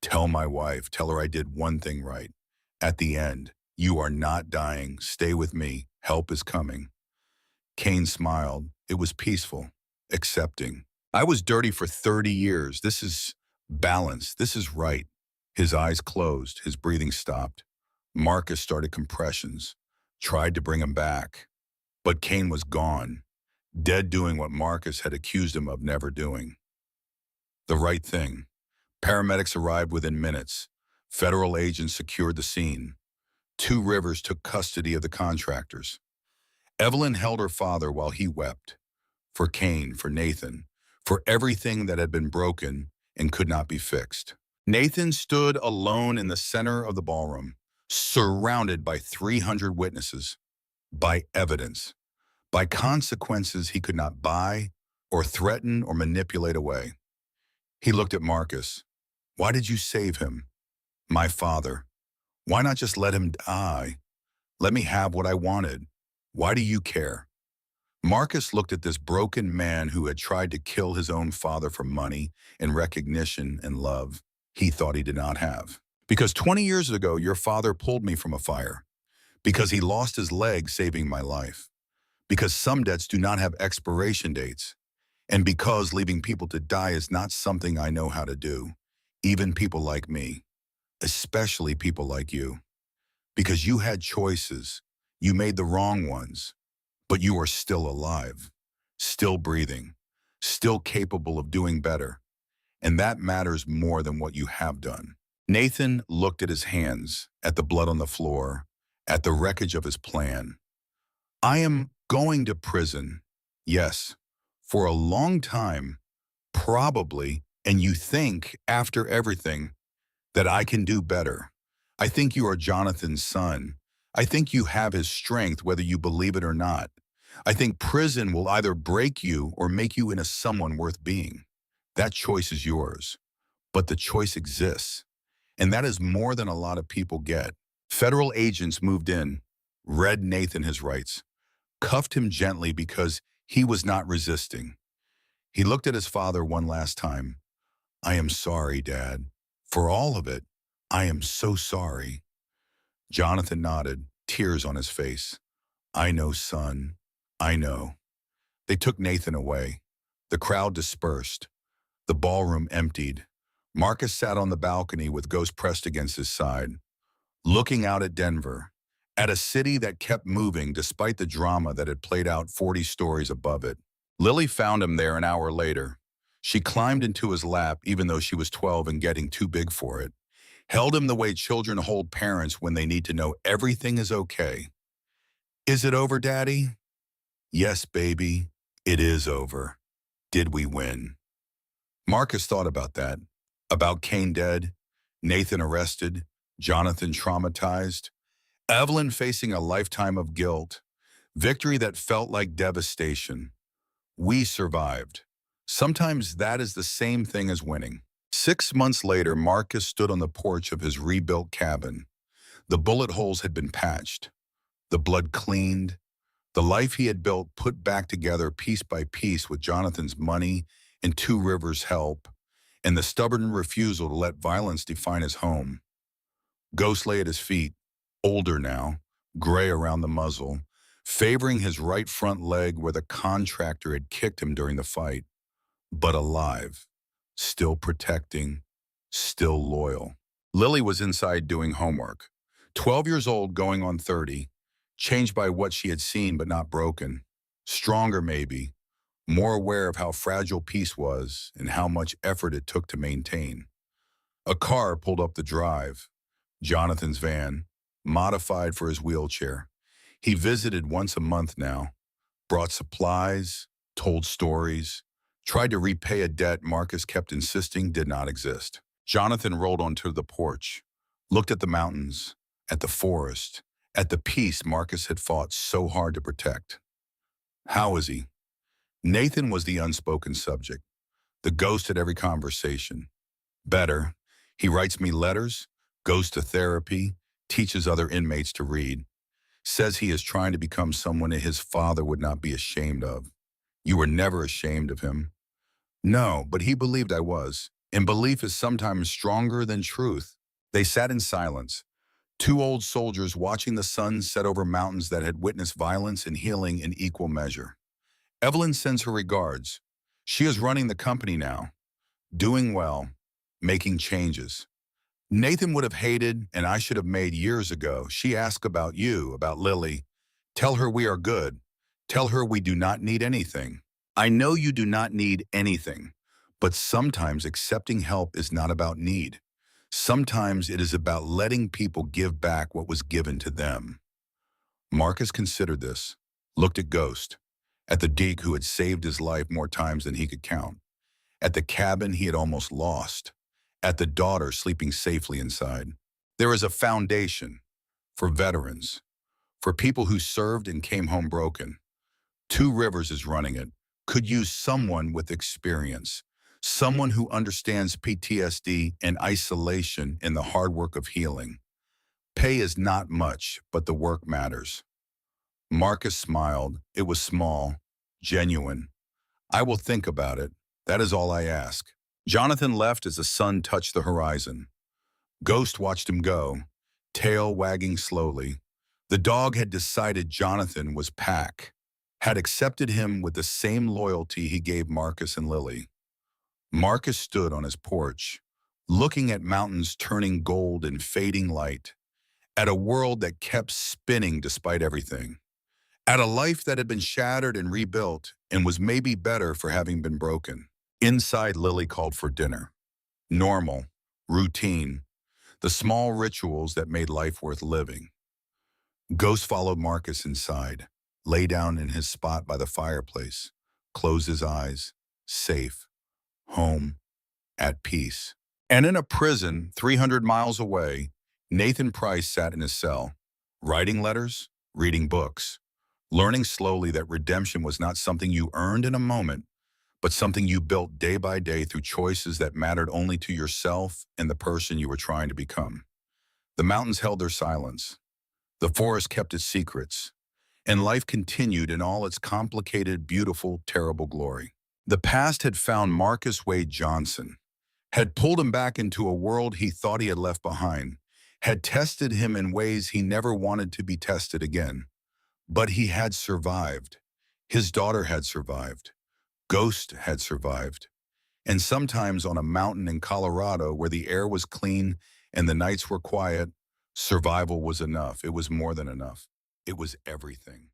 Tell my wife, tell her I did one thing right. At the end, you are not dying. Stay with me. Help is coming. Kane smiled. It was peaceful, accepting. I was dirty for 30 years. This is balance. This is right. His eyes closed. His breathing stopped. Marcus started compressions, tried to bring him back. But Kane was gone, dead doing what Marcus had accused him of never doing. The right thing. Paramedics arrived within minutes. Federal agents secured the scene. Two Rivers took custody of the contractors. Evelyn held her father while he wept. For Kane, for Nathan, for everything that had been broken and could not be fixed. Nathan stood alone in the center of the ballroom, surrounded by 300 witnesses, by evidence, by consequences he could not buy or threaten or manipulate away. He looked at Marcus. Why did you save him? My father. Why not just let him die? Let me have what I wanted. Why do you care? Marcus looked at this broken man who had tried to kill his own father for money and recognition and love he thought he did not have. Because 20 years ago, your father pulled me from a fire. Because he lost his leg saving my life. Because some debts do not have expiration dates. And because leaving people to die is not something I know how to do. Even people like me. Especially people like you. Because you had choices. You made the wrong ones. But you are still alive. Still breathing. Still capable of doing better. And that matters more than what you have done. Nathan looked at his hands, at the blood on the floor, at the wreckage of his plan. I am going to prison. Yes, for a long time, probably, and you think, after everything, that I can do better. I think you are Jonathan's son. I think you have his strength, whether you believe it or not. I think prison will either break you or make you into someone worth being. That choice is yours. But the choice exists. And that is more than a lot of people get. Federal agents moved in, read Nathan his rights, cuffed him gently because he was not resisting. He looked at his father one last time. I am sorry, Dad. For all of it, I am so sorry. Jonathan nodded, tears on his face. I know, son. I know. They took Nathan away. The crowd dispersed. The ballroom emptied. Marcus sat on the balcony with Ghost pressed against his side, looking out at Denver, at a city that kept moving despite the drama that had played out 40 stories above it. Lily found him there an hour later. She climbed into his lap even though she was 12 and getting too big for it, held him the way children hold parents when they need to know everything is okay. Is it over, Daddy? Yes, baby, it is over. Did we win? Marcus thought about that. About Cain dead, Nathan arrested, Jonathan traumatized, Evelyn facing a lifetime of guilt, victory that felt like devastation. We survived. Sometimes that is the same thing as winning. 6 months later, Marcus stood on the porch of his rebuilt cabin. The bullet holes had been patched, the blood cleaned, the life he had built put back together piece by piece with Jonathan's money and Two Rivers' help, and the stubborn refusal to let violence define his home. Ghost lay at his feet, older now, gray around the muzzle, favoring his right front leg where the contractor had kicked him during the fight, but alive, still protecting, still loyal. Lily was inside doing homework, 12 years old going on 30, changed by what she had seen but not broken, stronger maybe, more aware of how fragile peace was and how much effort it took to maintain. A car pulled up the drive, Jonathan's van, modified for his wheelchair. He visited once a month now, brought supplies, told stories, tried to repay a debt Marcus kept insisting did not exist. Jonathan rolled onto the porch, looked at the mountains, at the forest, at the peace Marcus had fought so hard to protect. How is he? Nathan was the unspoken subject, the ghost at every conversation. Better. He writes me letters, goes to therapy, teaches other inmates to read, says he is trying to become someone his father would not be ashamed of. You were never ashamed of him. No, but he believed I was, and belief is sometimes stronger than truth. They sat in silence, two old soldiers watching the sun set over mountains that had witnessed violence and healing in equal measure. Evelyn sends her regards. She is running the company now, doing well, making changes. Nathan would have hated, and I should have made years ago. She asked about you, about Lily. Tell her we are good. Tell her we do not need anything. I know you do not need anything, but sometimes accepting help is not about need. Sometimes it is about letting people give back what was given to them. Marcus considered this, looked at Ghost, at the Deke who had saved his life more times than he could count, at the cabin he had almost lost, at the daughter sleeping safely inside. There is a foundation for veterans, for people who served and came home broken. Two Rivers is running it, could use someone with experience, someone who understands PTSD and isolation in the hard work of healing. Pay is not much, but the work matters. Marcus smiled. It was small, genuine. I will think about it. That is all I ask. Jonathan left as the sun touched the horizon. Ghost watched him go, tail wagging slowly. The dog had decided Jonathan was pack, had accepted him with the same loyalty he gave Marcus and Lily. Marcus stood on his porch, looking at mountains turning gold in fading light, at a world that kept spinning despite everything, at a life that had been shattered and rebuilt and was maybe better for having been broken. Inside, Lily called for dinner. Normal, routine, the small rituals that made life worth living. Ghost followed Marcus inside, lay down in his spot by the fireplace, closed his eyes, safe, home, at peace. And in a prison 300 miles away, Nathan Price sat in his cell, writing letters, reading books, learning slowly that redemption was not something you earned in a moment, but something you built day by day through choices that mattered only to yourself and the person you were trying to become. The mountains held their silence. The forest kept its secrets. And life continued in all its complicated, beautiful, terrible glory. The past had found Marcus Wade Johnson, had pulled him back into a world he thought he had left behind, had tested him in ways he never wanted to be tested again. But he had survived. His daughter had survived. Ghost had survived. And sometimes on a mountain in Colorado where the air was clean and the nights were quiet, survival was enough. It was more than enough. It was everything.